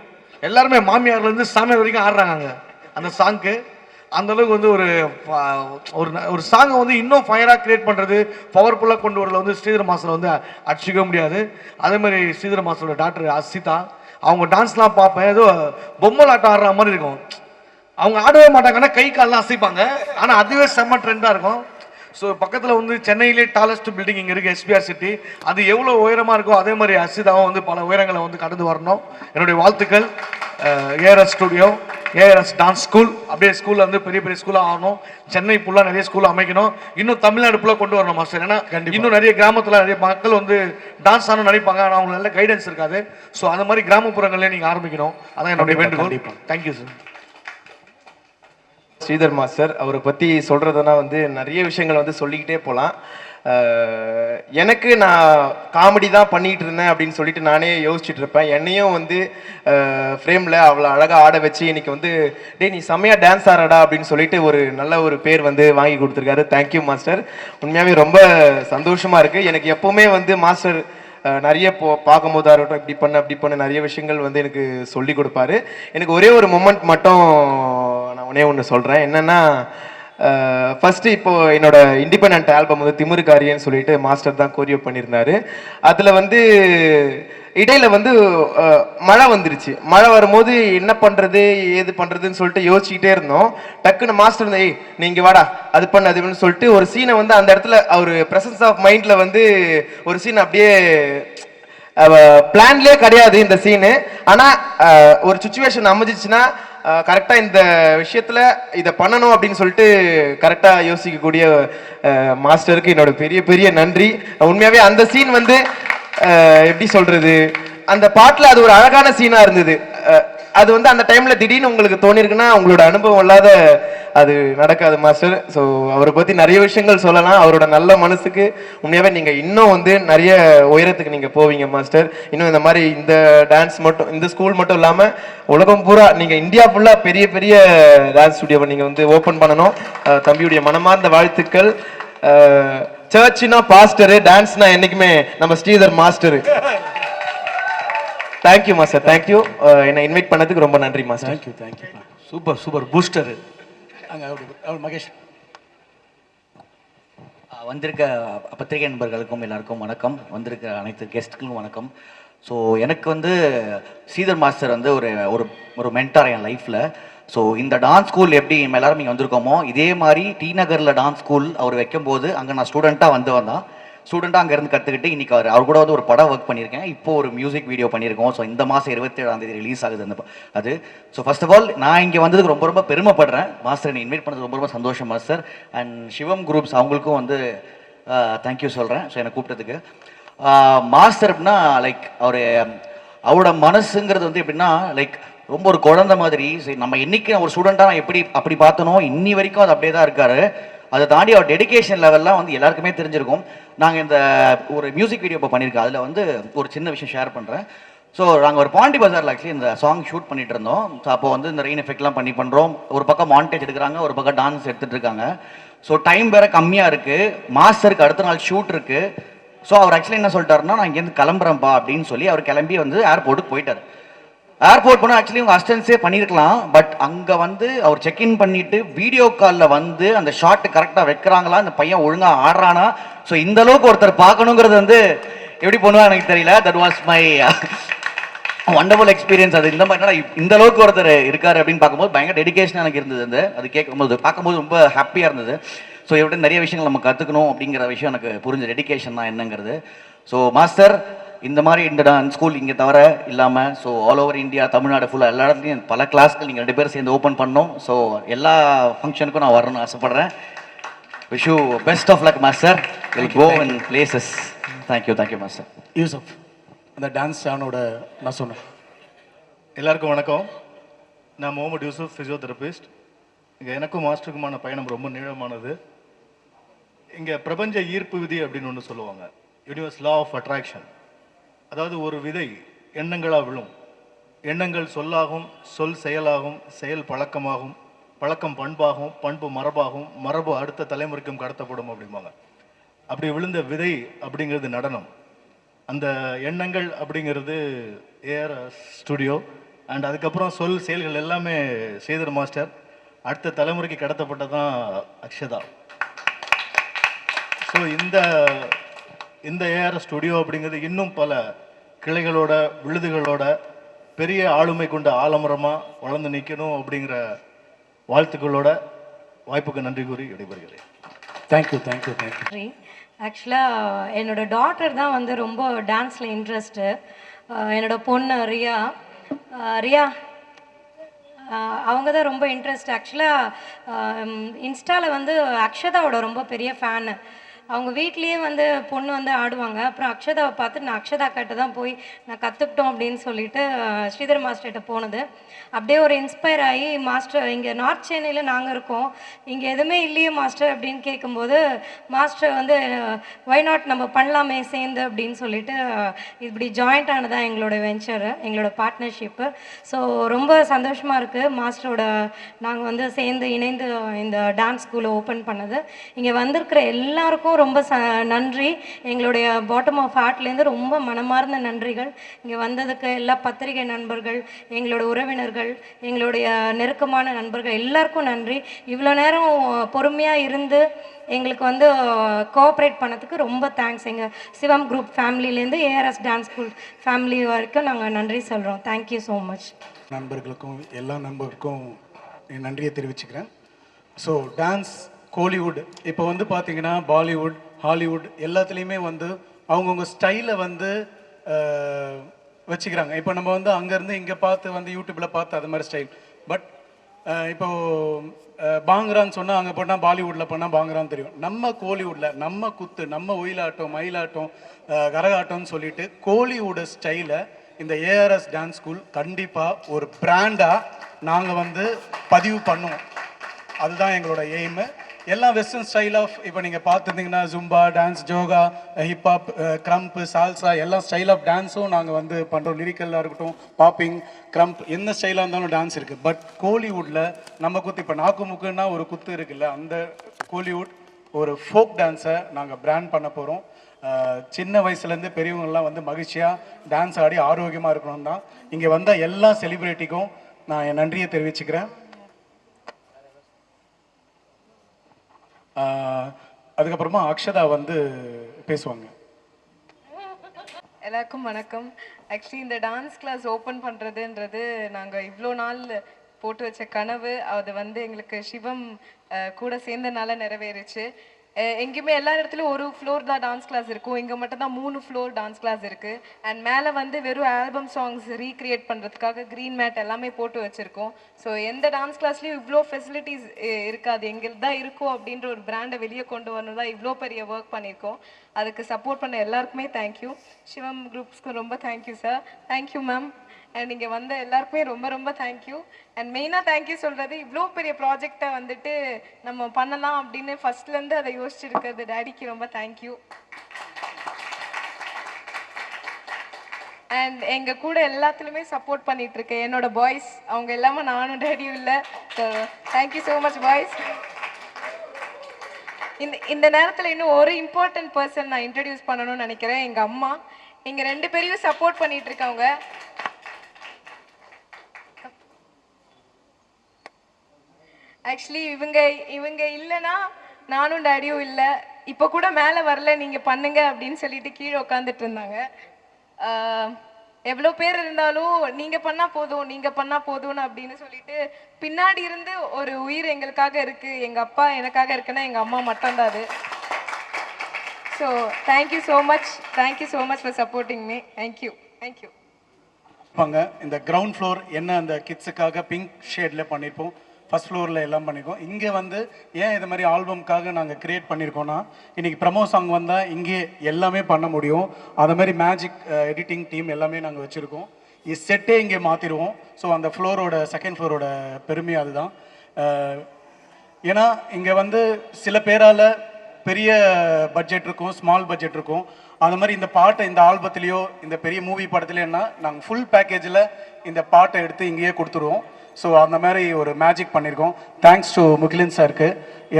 எல்லாருமே மாமியார்லேருந்து சாமியார் வரைக்கும் ஆடுறாங்க அந்த சாங்க்கு. அந்தளவுக்கு வந்து ஒரு சாங்கை வந்து இன்னும் ஃபயராக கிரியேட் பண்ணுறது, பவர்ஃபுல்லாக கொண்டு வரல வந்து ஸ்ரீதர் மாஸ்டர் வந்து அடிச்சிக்க முடியாது. அதே மாதிரி ஸ்ரீதர் மாஸ்டரோட டாக்டர் அசிதா, அவங்க டான்ஸ்லாம் பார்ப்பேன், ஏதோ பொம்மல் ஆட்டம் ஆடுற மாதிரி இருக்கும். அவங்க ஆடவே மாட்டாங்கன்னா கை கால்லாம் அசைப்பாங்க, ஆனால் அதுவே செம்ம ட்ரெண்டாக இருக்கும். ஸோ பக்கத்தில் வந்து சென்னையிலே டாலஸ்ட் பில்டிங் இங்கே இருக்குது, எஸ்பிஆர் சிட்டி. அது எவ்வளோ உயரமாக இருக்கோ அதே மாதிரி அசிதாவும் வந்து பல உயரங்களை வந்து கடந்து வரணும். என்னுடைய வாழ்த்துக்கள். ARS studio, ARS dance school அப்படியே ஸ்கூலில் வந்து பெரிய பெரிய ஸ்கூலாக ஆகணும். சென்னை ஃபுல்லாக நிறைய ஸ்கூல் அமைக்கணும். இன்னும் தமிழ்நாடு ஃபுல்லாக கொண்டு வரணும் மாஸ்டர். ஏன்னா இன்னும் நிறைய கிராமத்தில் நிறைய மக்கள் வந்து டான்ஸ் ஆகணும்னு நினைப்பாங்க, ஆனால் அவங்களுக்கு நல்ல கைடன்ஸ் இருக்காது. ஸோ அந்த மாதிரி கிராமப்புறங்களே நீங்கள் ஆரம்பிக்கணும். அதான் என்னுடைய வேண்டுகோள். Thank you sir. ஸ்ரீதர் மாஸ்டர். அவரை பற்றி சொல்கிறதுனா வந்து நிறைய விஷயங்கள் வந்து சொல்லிக்கிட்டே போகலாம். எனக்கு நான் காமெடி தான் பண்ணிகிட்டு இருந்தேன் அப்படின்னு சொல்லிட்டு நானே யோசிச்சுட்டு இருப்பேன். என்னையும் வந்து ஃப்ரேமில் அவ்வளோ அழகாக ஆட வச்சு இன்னைக்கு வந்து டேய் நீ செம்மையாக டான்ஸ் ஆடா அப்படின்னு சொல்லிட்டு ஒரு நல்ல ஒரு பேர் வந்து வாங்கி கொடுத்துருக்காரு. Thank you master. உண்மையாகவே ரொம்ப சந்தோஷமாக இருக்குது. எனக்கு எப்போவுமே வந்து மாஸ்டர் நிறைய பார்க்கும்போதா இருக்கட்டும், இப்படி பண்ண அப்படி பண்ண நிறைய விஷயங்கள் வந்து எனக்கு சொல்லி கொடுப்பாரு. எனக்கு ஒரே ஒரு மொமெண்ட் மட்டும் நான் ஒன்று சொல்கிறேன். என்னென்னா ஃபஸ்ட்டு இப்போது என்னோட இண்டிபெண்ட் ஆல்பம் வந்து திமிருக்காரியன்னு சொல்லிட்டு மாஸ்டர் தான் கோரியோ பண்ணியிருந்தாரு. அதில் வந்து இடையில வந்து மழை வந்துருச்சு. மழை வரும்போது என்ன பண்ணுறது ஏது பண்ணுறதுன்னு சொல்லிட்டு யோசிச்சுக்கிட்டே இருந்தோம். டக்குன்னு மாஸ்டர் ஏய் நீங்கள் வாடா அது பண்ண அதுன்னு சொல்லிட்டு ஒரு சீனை வந்து அந்த இடத்துல அவர் ப்ரெசன்ஸ் ஆஃப் மைண்டில் வந்து ஒரு சீன் அப்படியே பிளான்லேயே கிடையாது இந்த சீனு. ஆனால் ஒரு சுச்சுவேஷன் அமைஞ்சிச்சுன்னா கரெக்டாக இந்த விஷயத்தில் இதை பண்ணணும் அப்படின்னு சொல்லிட்டு கரெக்டாக யோசிக்கக்கூடிய மாஸ்டருக்கு என்னோட பெரிய பெரிய நன்றி. உண்மையாகவே அந்த சீன் வந்து எப்படி சொல்கிறது, அந்த பாட்டில் அது ஒரு அழகான சீனாக இருந்தது. அது வந்து அந்த டைமில் திடீர்னு உங்களுக்கு தோணிருக்குன்னா உங்களோட அனுபவம் இல்லாத அது நடக்காது மாஸ்டர். ஸோ அவரை பற்றி நிறைய விஷயங்கள் சொல்லலாம். அவரோட நல்ல மனசுக்கு உண்மையாகவே நீங்கள் இன்னும் வந்து நிறைய உயரத்துக்கு நீங்கள் போவீங்க மாஸ்டர். இன்னும் இந்த மாதிரி இந்த டான்ஸ் மட்டும் இந்த ஸ்கூல் மட்டும் இல்லாமல் உலகம் பூரா நீங்கள் இந்தியா ஃபுல்லாக பெரிய பெரிய டான்ஸ் ஸ்டுடியோவை நீங்கள் வந்து ஓப்பன் பண்ணணும். தம்பியுடைய மனமார்ந்த வாழ்த்துக்கள். சர்ச்னா பாஸ்டரு, டான்ஸ்னா என்னைக்குமே நம்ம Sridhar master. Thank you master, thank you. என்னை இன்வைட் பண்ணதுக்கு ரொம்ப நன்றி master. Thank you thank you. Super super booster. அங்கே மகேஷ். வந்திருக்க பத்திரிகை நண்பர்களுக்கும் எல்லாருக்கும் வணக்கம். வந்திருக்க அனைத்து கெஸ்ட்டுக்கும் வணக்கம். ஸோ எனக்கு வந்து ஸ்ரீதர் மாஸ்டர் வந்து ஒரு ஒரு ஒரு மென்டார் என் லைஃப்பில். ஸோ இந்த டான்ஸ் ஸ்கூல் எப்படி நம்ம எல்லாரும் இங்கே வந்திருக்கோமோ இதே மாதிரி டி நகரில் டான்ஸ் ஸ்கூல் அவர் வைக்கும்போது அங்கே நான் ஸ்டூடெண்ட்டாக வந்தான். ஸ்டூடெண்ட்டாக அங்கேருந்து கற்றுக்கிட்டு இன்றைக்கி அவர் கூட வந்து ஒரு படம் ஒர்க் பண்ணியிருக்கேன். இப்போ ஒரு மியூசிக் வீடியோ பண்ணியிருக்கோம். ஸோ இந்த மாதம் 27ஆம் தேதி ரிலீஸ் ஆகுது அது. ஸோ ஃபர்ஸ்ட் ஆஃப் ஆல் நான் இங்கே வந்ததுக்கு ரொம்ப ரொம்ப பெருமைப்படுறேன். மாஸ்டர் என்னை இன்வைட் பண்ணது ரொம்ப ரொம்ப சந்தோஷம் மாஸ்டர். அண்ட் சிவம் குரூப்ஸ் அவங்களுக்கும் வந்து தேங்க்யூ சொல்கிறேன். ஸோ என்னை கூப்பிட்டதுக்கு. மாஸ்டர் அப்படின்னா லைக் அவரோட மனசுங்கிறது வந்து எப்படின்னா லைக் ரொம்ப ஒரு குழந்தை மாதிரி. சரி நம்ம என்னைக்கு ஒரு ஸ்டூடெண்ட்டாக நான் எப்படி அப்படி பார்த்தனோ இன்னி வரைக்கும் அது அப்படியே தான் இருக்காரு. அதை தாண்டி அவர் டெடிகேஷன் லெவல்லாம் வந்து எல்லாருக்குமே தெரிஞ்சிருக்கும். நாங்கள் இந்த ஒரு மியூசிக் வீடியோ இப்போ பண்ணியிருக்கோம். அதில் வந்து ஒரு சின்ன விஷயம் ஷேர் பண்ணுறேன். ஸோ நாங்கள் ஒரு பாண்டி பஜாரில் ஆக்சுவலி இந்த சாங் ஷூட் பண்ணிட்டு இருந்தோம். ஸோ அப்போ வந்து இந்த ரெயின் எஃபெக்ட்லாம் பண்ணுறோம். ஒரு பக்கம் மானிட்டேஜ் எடுக்கிறாங்க, ஒரு பக்கம் டான்ஸ் எடுத்துகிட்டு இருக்காங்க. ஸோ டைம் வேறு கம்மியாக இருக்குது. மாஸ்டருக்கு அடுத்த நாள் ஷூட் இருக்குது. ஸோ அவர் ஆக்சுவலி என்ன சொல்லிட்டாருன்னா நான் இங்கேருந்து கிளம்புறேன்ப்பா அப்படின்னு சொல்லி அவர் கிளம்பி வந்து ஏர்போர்ட்டுக்கு போயிட்டார். ஏர்போர்ட் போனால் ஆக்சுவலி உங்கள் அசிஸ்டன்ஸே பண்ணியிருக்கலாம். பட் அங்கே வந்து அவர் செக்இன் பண்ணிவிட்டு வீடியோ காலில் வந்து அந்த ஷாட்டு கரெக்டாக வைக்கிறாங்களா, அந்த பையன் ஒழுங்காக ஆடுறானா. ஸோ இந்த அளவுக்கு ஒருத்தர் பார்க்கணுங்கிறது வந்து எப்படி பண்ணுவாங்க எனக்கு தெரியல. That was my wonderful experience. அது இந்த மாதிரி இந்த அளவுக்கு ஒருத்தர் இருக்காரு அப்படின்னு பார்க்கும்போது பயங்கர டெடிகேஷன் எனக்கு இருந்தது. அது கேட்கும்போது பார்க்கும்போது ரொம்ப ஹாப்பியாக இருந்தது. ஸோ இவர்கிட்ட நிறைய விஷயங்கள் நம்ம கற்றுக்கணும் அப்படிங்கிற விஷயம் எனக்கு புரிஞ்ச டெடிகேஷன் தான் என்னங்கிறது. ஸோ மாஸ்டர் இந்த மாதிரி இந்த டான்ஸ் ஸ்கூல் இங்கே தவிர இல்லாமல் so all over India, Tamil Nadu ஃபுல்லாக எல்லா இடத்துலையும் பல கிளாஸ்கள் நீங்கள் 2 பேரும் சேர்ந்து ஓப்பன் பண்ணோம். ஸோ எல்லா ஃபங்க்ஷனுக்கும் நான் வரணும்னு ஆசைப்பட்றேன். Wish you best of luck master. Will go in places. Thank you thank you master. Yusuf அந்த டான்ஸ் சானோட நான் சொன்னேன். எல்லாருக்கும் வணக்கம். நான் முகமது யூசுப், ஃபிசியோதெரபிஸ்ட். இங்கே எனக்கும் மாஸ்டருக்குமான பயணம் ரொம்ப நீளமானது. இங்கே பிரபஞ்ச ஈர்ப்பு விதி அப்படின்னு ஒன்று சொல்லுவாங்க, யூனிவர்ஸ் லா ஆஃப் அட்ராக்ஷன். அதாவது ஒரு விதை எண்ணங்களாக விழும், எண்ணங்கள் சொல்லாகும், சொல் செயலாகும், செயல் பழக்கமாகும், பழக்கம் பண்பாகும், பண்பு மரபாகும், மரபு அடுத்த தலைமுறைக்கும் கடத்தப்படும் அப்படிம்பாங்க. அப்படி விழுந்த விதை அப்படிங்கிறது நடனம். அந்த எண்ணங்கள் அப்படிங்கிறது ஏஆர் ஸ்டுடியோ. அண்ட் அதுக்கப்புறம் சொல் செயல்கள் எல்லாமே ஸ்ரீதர் மாஸ்டர். அடுத்த தலைமுறைக்கு கடத்தப்பட்டதான் அக்ஷதா. ஸோ இந்த ஏஆர் ஸ்டுடியோ அப்படிங்கிறது இன்னும் பல கிளைகளோட விழுதுகளோட பெரிய ஆளுமை கொண்ட ஆலமரமாக வளர்ந்து நிற்கணும் அப்படிங்கிற வாழ்த்துக்களோட வாய்ப்புக்கு நன்றி கூறி விடைபெறுகிறேன். Thank you thank you thank you. ஆக்சுவலாக என்னோட டாட்டர் தான் வந்து ரொம்ப டான்ஸில் இன்ட்ரெஸ்ட்டு. என்னோட பொண்ணு ரியா அவங்க தான் ரொம்ப இன்ட்ரெஸ்ட். ஆக்சுவலாக இன்ஸ்டாவில் வந்து அக்ஷதாவோட ரொம்ப பெரிய ஃபேனு. அவங்க வீட்லேயே வந்து பொண்ணு வந்து ஆடுவாங்க. அப்புறம் அக்ஷதாவை பார்த்து நான் அக்ஷதா கிட்ட தான் போய் நான் கற்றுக்கிட்டோம் அப்படின்னு சொல்லிட்டு ஸ்ரீதர் மாஸ்டர்கிட்ட போனது. அப்படியே ஒரு இன்ஸ்பயர் ஆகி மாஸ்டர் இங்கே நார்த் சென்னையில் நாங்கள் இருக்கோம், இங்கே எதுவுமே இல்லையே மாஸ்டர் அப்படின்னு கேட்கும்போது மாஸ்டர் வந்து ஒய் நாட் நம்ம பண்ணலாமே சேர்ந்து அப்படின்னு சொல்லிட்டு இப்படி ஜாயிண்ட் ஆனதான் எங்களோட வெஞ்சரு, எங்களோட பார்ட்னர்ஷிப்பு. ஸோ ரொம்ப சந்தோஷமாக இருக்குது மாஸ்டரோட நாங்கள் வந்து சேர்ந்து இணைந்து இந்த டான்ஸ் ஸ்கூலை ஓப்பன் பண்ணது. இங்கே வந்திருக்கிற எல்லாருக்கும் ரொம்ப நன்றி. எங்களுடைய பாட்டம் ஆஃப் ஹார்ட்லேருந்து ரொம்ப மனமார்ந்த நன்றிகள். இங்கே வந்ததுக்கு எல்லா பத்திரிகை நண்பர்கள், எங்களோட உறவினர்கள், எங்களுடைய நெருக்கமான நண்பர்கள் எல்லாருக்கும் நன்றி. இவ்வளோ நேரம் பொறுமையாக இருந்து எங்களுக்கு வந்து கோஆப்ரேட் பண்ணதுக்கு ரொம்ப தேங்க்ஸ். எங்கள் சிவம் குரூப் ஃபேமிலியிலேருந்து ஏஆர்எஸ் டான்ஸ் ஸ்கூல் ஃபேமிலி வரைக்கும் நாங்கள் நன்றி சொல்கிறோம். Thank you so much. நண்பர்களுக்கும் எல்லா நண்பர்களுக்கும் என் நன்றியை தெரிவிச்சுக்கிறேன். ஸோ டான்ஸ் கோலிவுட் இப்போ வந்து பார்த்தீங்கன்னா பாலிவுட், ஹாலிவுட் எல்லாத்துலேயுமே வந்து அவங்கவுங்க ஸ்டைலை வந்து வச்சுக்கிறாங்க. இப்போ நம்ம வந்து அங்கேருந்து இங்கே பார்த்து வந்து யூடியூப்பில் பார்த்து அது மாதிரி ஸ்டைல். பட் இப்போது பாங்கரான்னு சொன்னால் அங்கே போனால் பாலிவுட்டில் போனால் பாங்கரான்னு தெரியும். நம்ம கோலிவுட்டில் நம்ம குத்து, நம்ம ஒயிலாட்டம், மயிலாட்டம், கரகாட்டம்னு சொல்லிட்டு கோலிவுட் ஸ்டைலை இந்த ஏஆர்எஸ் டான்ஸ் ஸ்கூல் கண்டிப்பாக ஒரு பிராண்டாக நாங்கள் வந்து பதிவு பண்ணுவோம். அதுதான் எங்களோட எய்மு. எல்லாம் வெஸ்டர்ன் ஸ்டைல் ஆஃப் இப்போ நீங்கள் பார்த்துருந்தீங்கன்னா ஜும்பா டான்ஸ், ஜோகா, ஹிப்ஹாப், க்ரம்ப்பு, சால்சா எல்லா ஸ்டைல் ஆஃப் டான்ஸும் நாங்கள் வந்து பண்ணுறோம். லிரிக்கலாக இருக்கட்டும், பாப்பிங், க்ரம்ப், எந்த ஸ்டைலாக இருந்தாலும் டான்ஸ் இருக்குது. பட் கோலிவுட்டில் நம்ம குத்து இப்போ நாக்கு முக்குன்னா ஒரு குத்து இருக்குல்ல, அந்த கோலிவுட் ஒரு ஃபோக் டான்ஸை நாங்கள் பிராண்ட் பண்ண போகிறோம். சின்ன வயசுலேருந்து பெரியவங்கள்லாம் வந்து மகிழ்ச்சியாக டான்ஸ் ஆடி ஆரோக்கியமாக இருக்கணும் தான். இங்கே வந்த எல்லா செலிப்ரிட்டிக்கும் நான் என் நன்றியை தெரிவிச்சுக்கிறேன். அதுக்கப்புறமா அக்ஷதா வந்து பேசுவாங்க. எல்லாருக்கும் வணக்கம். ஆக்சுவலி இந்த டான்ஸ் கிளாஸ் ஓப்பன் பண்ணுறதுன்றது நாங்கள் இவ்வளோ நாள் போட்டு வச்ச கனவு. அது வந்து எங்களுக்கு சிவம் கூட சேர்ந்தனால நிறைவேறுச்சு. எங்கேயுமே எல்லா இடத்துலையும் ஒரு ஃப்ளோர் தான் டான்ஸ் கிளாஸ் இருக்கும், இங்கே மட்டும் தான் 3 ஃப்ளோர் டான்ஸ் கிளாஸ் இருக்குது. அண்ட் மேலே வந்து வெறும் ஆல்பம் சாங்ஸ் ரீக்ரியேட் பண்ணுறதுக்காக க்ரீன் மேட் எல்லாமே போட்டு வச்சுருக்கோம். ஸோ எந்த டான்ஸ் கிளாஸ்லேயும் இவ்வளோ ஃபெசிலிட்டிஸ் இருக்காது. எங்களுக்கு தான் இருக்கும் அப்படின்ற ஒரு பிராண்டை வெளியே கொண்டு வரணும் தான் இவ்வளோ பெரிய ஒர்க் பண்ணியிருக்கோம். அதுக்கு சப்போர்ட் பண்ண எல்லாருக்குமே தேங்க்யூ. சிவம் குரூப்ஸ்க்கு ரொம்ப thank you sir. Thank you ma'am. And இங்கே வந்த எல்லாருக்குமே ரொம்ப ரொம்ப தேங்க்யூ. அண்ட் மெயினாக தேங்க்யூ சொல்கிறது, இவ்வளோ பெரிய ப்ராஜெக்டை வந்துட்டு நம்ம பண்ணலாம் அப்படின்னு ஃபஸ்ட்லேருந்து அதை யோசிச்சுருக்கிறது டேடிக்கு ரொம்ப தேங்க்யூ. அண்ட் எங்கள் கூட எல்லாத்துலேயுமே சப்போர்ட் பண்ணிகிட்ருக்கேன் என்னோட பாய்ஸ், அவங்க இல்லாமல் நானும் டேடியும் இல்லை. So thank you so much boys. இந்த நேரத்தில் இன்னும் ஒரு இம்பார்ட்டன்ட் பர்சன் நான் இன்ட்ரடியூஸ் பண்ணணும்னு நினைக்கிறேன். எங்கள் அம்மா எங்கள் 2 பேரையும் சப்போர்ட் பண்ணிகிட்டு இருக்கவங்க. ஆக்சுவலி இவங்க இல்லைன்னா நானும் டேடியும் இல்லை. இப்போ கூட மேலே வரல, நீங்கள் பண்ணுங்க அப்படின்னு சொல்லிட்டு கீழே உட்காந்துட்டு இருந்தாங்க. எவ்வளோ பேர் இருந்தாலும் நீங்கள் பண்ணால் போதும், நீங்கள் பண்ணால் போதும்னு அப்படின்னு சொல்லிட்டு பின்னாடி இருந்து ஒரு உயிர் எங்களுக்காக இருக்குது. எங்கள் அப்பா எனக்காக இருக்குன்னா எங்கள் அம்மா மட்டும்தான் அது. So thank you so much. Thank you so much for supporting me. Thank you. Thank you. இந்த கிரவுண்ட் ஃப்ளோர் என்ன அந்த கிட்ஸுக்காக பிங்க் ஷேடில் பண்ணியிருப்போம், ஃபஸ்ட் ஃப்ளோரில் எல்லாம் பண்ணியிருக்கோம். இங்கே வந்து ஏன் இது மாதிரி ஆல்பம்காக நாங்கள் க்ரியேட் பண்ணியிருக்கோன்னா, இன்றைக்கி ப்ரமோ சாங் வந்தால் இங்கே எல்லாமே பண்ண முடியும். அது மாதிரி மேஜிக் எடிட்டிங் டீம் எல்லாமே நாங்கள் வச்சுருக்கோம். செட்டே இங்கே மாற்றிடுவோம். ஸோ அந்த ஃப்ளோரோட செகண்ட் ஃப்ளோரோட பெருமை அதுதான். ஏன்னா இங்கே வந்து சில பேரால் பெரிய பட்ஜெட் இருக்கும், ஸ்மால் பட்ஜெட் இருக்கும். அந்த மாதிரி இந்த பாட்டை இந்த ஆல்பத்துலேயோ இந்த பெரிய மூவி படத்துலையோன்னா நாங்கள் ஃபுல் பேக்கேஜில் இந்த பாட்டை எடுத்து இங்கேயே கொடுத்துருவோம். ஸோ அந்த மாதிரி ஒரு மேஜிக் பண்ணியிருக்கோம். தேங்க்ஸ் டு முகிலன் சாருக்கு.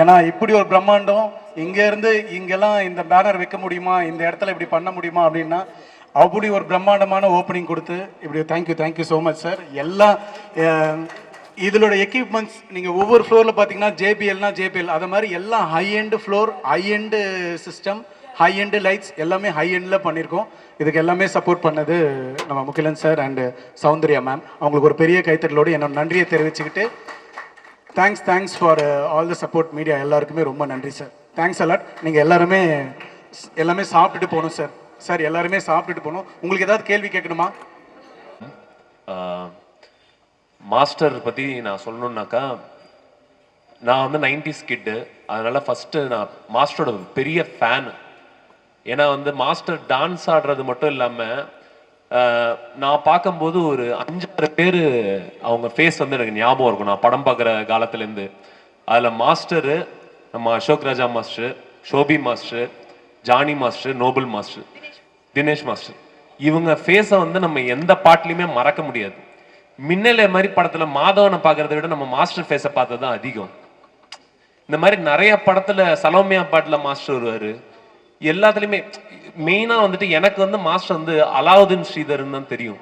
ஏன்னா இப்படி ஒரு பிரம்மாண்டம் இங்கேருந்து இங்கெல்லாம் இந்த பேனர் வைக்க முடியுமா, இந்த இடத்துல இப்படி பண்ண முடியுமா அப்படின்னா அப்படி ஒரு பிரம்மாண்டமான ஓப்பனிங் கொடுத்து இப்படி தேங்க்யூ ஸோ மச் சார். எல்லாம் இதோட எக்யூப்மெண்ட்ஸ் நீங்கள் ஒவ்வொரு ஃப்ளோரில் பார்த்தீங்கன்னா ஜேபிஎல் அது மாதிரி எல்லாம் high end floor, high end system, high end lights எல்லாமே ஹை எண்டில் பண்ணியிருக்கோம். இதுக்கு எல்லாமே சப்போர்ட் பண்ணது நம்ம Mugilan sir and Soundarya ma'am. அவங்களுக்கு ஒரு பெரிய கைத்தட்டலோடு என்னோட நன்றியை தெரிவிச்சுக்கிட்டு thanks for all the support media எல்லாருக்குமே ரொம்ப நன்றி சார். Thanks a lot. நீங்கள் எல்லாமே சாப்பிட்டுட்டு போகணும் சார். சார் எல்லாருமே சாப்பிட்டுட்டு போகணும். உங்களுக்கு ஏதாவது கேள்வி கேட்கணுமா? மாஸ்டர் பற்றி நான் சொல்லணுன்னாக்கா, நான் வந்து 90s கிட்டு, அதனால ஃபஸ்ட்டு நான் மாஸ்டரோட பெரிய ஃபேனு. ஏன்னா வந்து மாஸ்டர் டான்ஸ் ஆடுறது மட்டும் இல்லாமல் நான் பார்க்கும்போது ஒரு 5-6 பேர் அவங்க ஃபேஸ் வந்து எனக்கு ஞாபகம் இருக்கும் நான் படம் பார்க்குற காலத்துலேருந்து. அதில் மாஸ்டரு, நம்ம Ashok Raja master, Shobi master, Johnny master, Noble master, Dinesh master, இவங்க ஃபேஸை வந்து நம்ம எந்த பாட்டுலையுமே மறக்க முடியாது. மின்னலே மாதிரி படத்தில் மாதவனை பார்க்கறத விட நம்ம மாஸ்டர் ஃபேஸை பார்த்தது தான் அதிகம். இந்த மாதிரி நிறைய படத்தில் சலோமியா பாட்டில் மாஸ்டர் வருவார். எல்லாத்துலேயுமே மெயினாக வந்துட்டு எனக்கு வந்து மாஸ்டர் வந்து அலாவுதீன் ஸ்ரீதர்ன்னு தான் தெரியும்.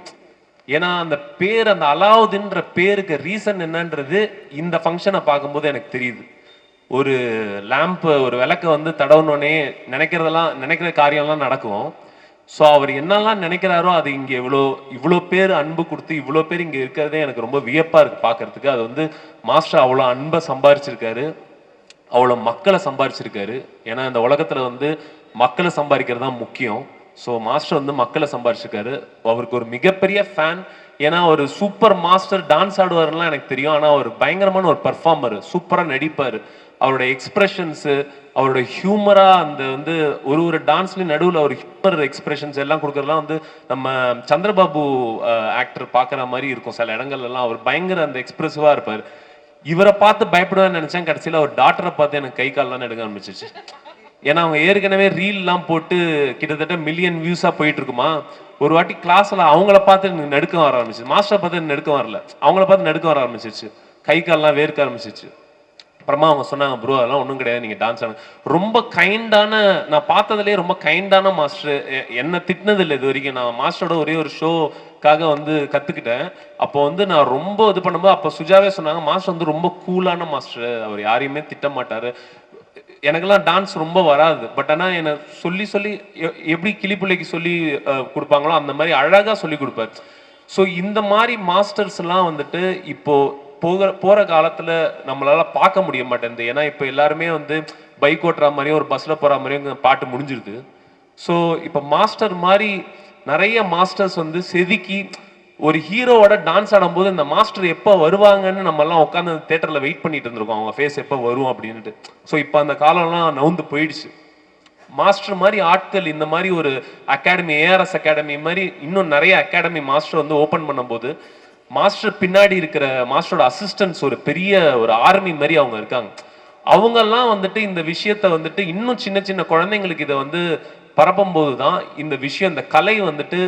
ஏன்னா அந்த பேர், அந்த அலாவுதீன்ற பேருக்கு ரீசன் என்னன்றது இந்த ஃபங்க்ஷனை பார்க்கும்போது எனக்கு தெரியுது. ஒரு லேம்ப், ஒரு விளக்கை வந்து தடவுனோடனே நினைக்கிற காரியம்லாம் நடக்கும். ஸோ அவர் என்னெல்லாம் நினைக்கிறாரோ அது இங்கே இவ்வளோ பேர் அன்பு கொடுத்து இவ்வளோ பேர் இங்கே இருக்கிறதே எனக்கு ரொம்ப வியப்பாக இருக்குது பார்க்கறதுக்கு. அது வந்து மாஸ்டர் அவ்வளோ அன்பை சம்பாரிச்சிருக்காரு, அவ்வளோ மக்களை சம்பாரிச்சிருக்காரு. ஏன்னா இந்த உலகத்தில் வந்து மக்களை சம்பாதிக்கிறது தான் முக்கியம். ஸோ மாஸ்டர் வந்து மக்களை சம்பாரிச்சிருக்காரு. அவருக்கு ஒரு மிகப்பெரிய ஃபேன். ஏன்னா ஒரு சூப்பர் மாஸ்டர், டான்ஸ் ஆடுவார்லாம் எனக்கு தெரியும். ஆனால் அவர் பயங்கரமான ஒரு பர்ஃபார்மர், சூப்பராக நடிப்பார். அவரோட எக்ஸ்பிரஷன்ஸு, அவரோட ஹியூமராக அந்த வந்து ஒரு டான்ஸ்லேயும் நடுவில் ஒரு ஹியூமர் எக்ஸ்பிரஷன்ஸ் எல்லாம் கொடுக்குறதுலாம் வந்து நம்ம சந்திரபாபு ஆக்டர் பார்க்குற மாதிரி இருக்கும் சில இடங்கள்லாம். அவர் பயங்கர அந்த எக்ஸ்பிரசிவாக இருப்பார். இவரை பார்த்து பயப்படுவேன்னு நினச்சேன். கடைசியில் அவர் டாக்டரை பார்த்து எனக்கு கை கால்லாம் எடுக்க ஆரம்பிச்சிச்சு. ஏன்னா அவங்க ஏற்கனவே ரீல்லாம் போட்டு கிட்டத்தட்ட மில்லியன் வியூஸாக போயிட்டு இருக்குமா. ஒரு வாட்டி கிளாஸில் அவங்கள பார்த்து எனக்கு நடுக்கம் வர ஆரம்பிச்சிச்சு. மாஸ்டரை பார்த்து எனக்கு நடுக்கம் வரல, அவங்கள பார்த்து நடுக்கம் வர ஆரம்பிச்சிச்சு. கை கால்லாம் வேர்க்க ஆரம்பிச்சிச்சு. அப்புறமா அவங்க சொன்னாங்க, ப்ரோ அதெல்லாம் ஒன்றும் கிடையாது, நீங்கள் டான்ஸ் ஆடுங்க. ரொம்ப கைண்டான, நான் பார்த்ததுலேயே ரொம்ப கைண்டான மாஸ்டர். என்னை திட்டினது இல்லை இது வரைக்கும். நான் மாஸ்டரோட ஒரே ஒரு ஷோக்காக வந்து கற்றுக்கிட்டேன். அப்போ வந்து நான் ரொம்ப இது பண்ணும்போது அப்போ சுஜாவே சொன்னாங்க, மாஸ்டர் வந்து ரொம்ப கூலான மாஸ்டர், அவர் யாரையுமே திட்ட மாட்டார். எனக்கெல்லாம் டான்ஸ் ரொம்ப வராது. பட் ஆனால் என்னை சொல்லி எப்படி கிளிப்பிள்ளைக்கு சொல்லி கொடுப்பாங்களோ அந்த மாதிரி அழகாக சொல்லி கொடுப்பார். ஸோ இந்த மாதிரி மாஸ்டர்ஸ்லாம் வந்துட்டு இப்போது போகிற காலத்தில் நம்மளால பார்க்க முடிய மாட்டேங்குது. ஏன்னா இப்போ எல்லாருமே வந்து பைக் ஓட்டுற மாதிரியும் ஒரு பஸ்ஸில் போகிற மாதிரியும் பாட்டு முடிஞ்சிருது. ஸோ இப்போ மாஸ்டர் மாதிரி நிறைய மாஸ்டர்ஸ் வந்து செதுக்கி ஒரு ஹீரோவோட டான்ஸ் ஆடும்போது இந்த மாஸ்டர் எப்போ வருவாங்கன்னு நம்மலாம் உட்காந்து தேட்டரில் வெயிட் பண்ணிட்டு இருந்திருக்கோம், அவங்க ஃபேஸ் எப்போ வரும் அப்படின்ட்டு. ஸோ இப்போ அந்த காலம்லாம் நவுந்து போயிடுச்சு. மாஸ்டர் மாதிரி ஆட்கள், இந்த மாதிரி ஒரு அகாடமி, ஏஆர்எஸ் அகாடமி மாதிரி இன்னும் நிறைய அகாடமி மாஸ்டர் வந்து ஓப்பன் பண்ணும்போது மாஸ்டர் பின்னாடி இருக்கிற மாஸ்டரோட அசிஸ்டன்ட்ஸ் ஒரு பெரிய ஒரு ஆர்மி மாதிரி அவங்க இருக்காங்க. அவங்கெல்லாம் வந்துட்டு இந்த விஷயத்த வந்துட்டு இன்னும் சின்ன சின்ன குழந்தைங்களுக்கு இதை வந்து பரப்பும்போது தான் இந்த விஷயம், இந்த கலை வந்துட்டு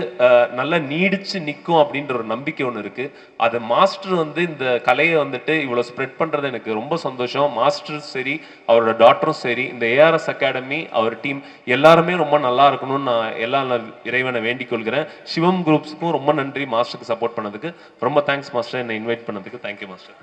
நல்லா நீடிச்சு நிற்கும் அப்படின்ற ஒரு நம்பிக்கை ஒன்று இருக்குது. அது மாஸ்டர் வந்து இந்த கலையை வந்துட்டு இவ்வளோ ஸ்ப்ரெட் பண்ணுறது எனக்கு ரொம்ப சந்தோஷம். மாஸ்டரும் சரி, அவரோட டாக்டரும் சரி, இந்த ஏஆர்எஸ் அகாடமி, அவர் டீம் எல்லாருமே ரொம்ப நல்லா இருக்கணும்னு நான் இறைவனை வேண்டிக் கொள்கிறேன். சிவம் குரூப்ஸுக்கும் ரொம்ப நன்றி மாஸ்டருக்கு சப்போர்ட் பண்ணதுக்கு. ரொம்ப தேங்க்ஸ் மாஸ்டர், என்னை இன்வைட் பண்ணதுக்கு. Thank you master.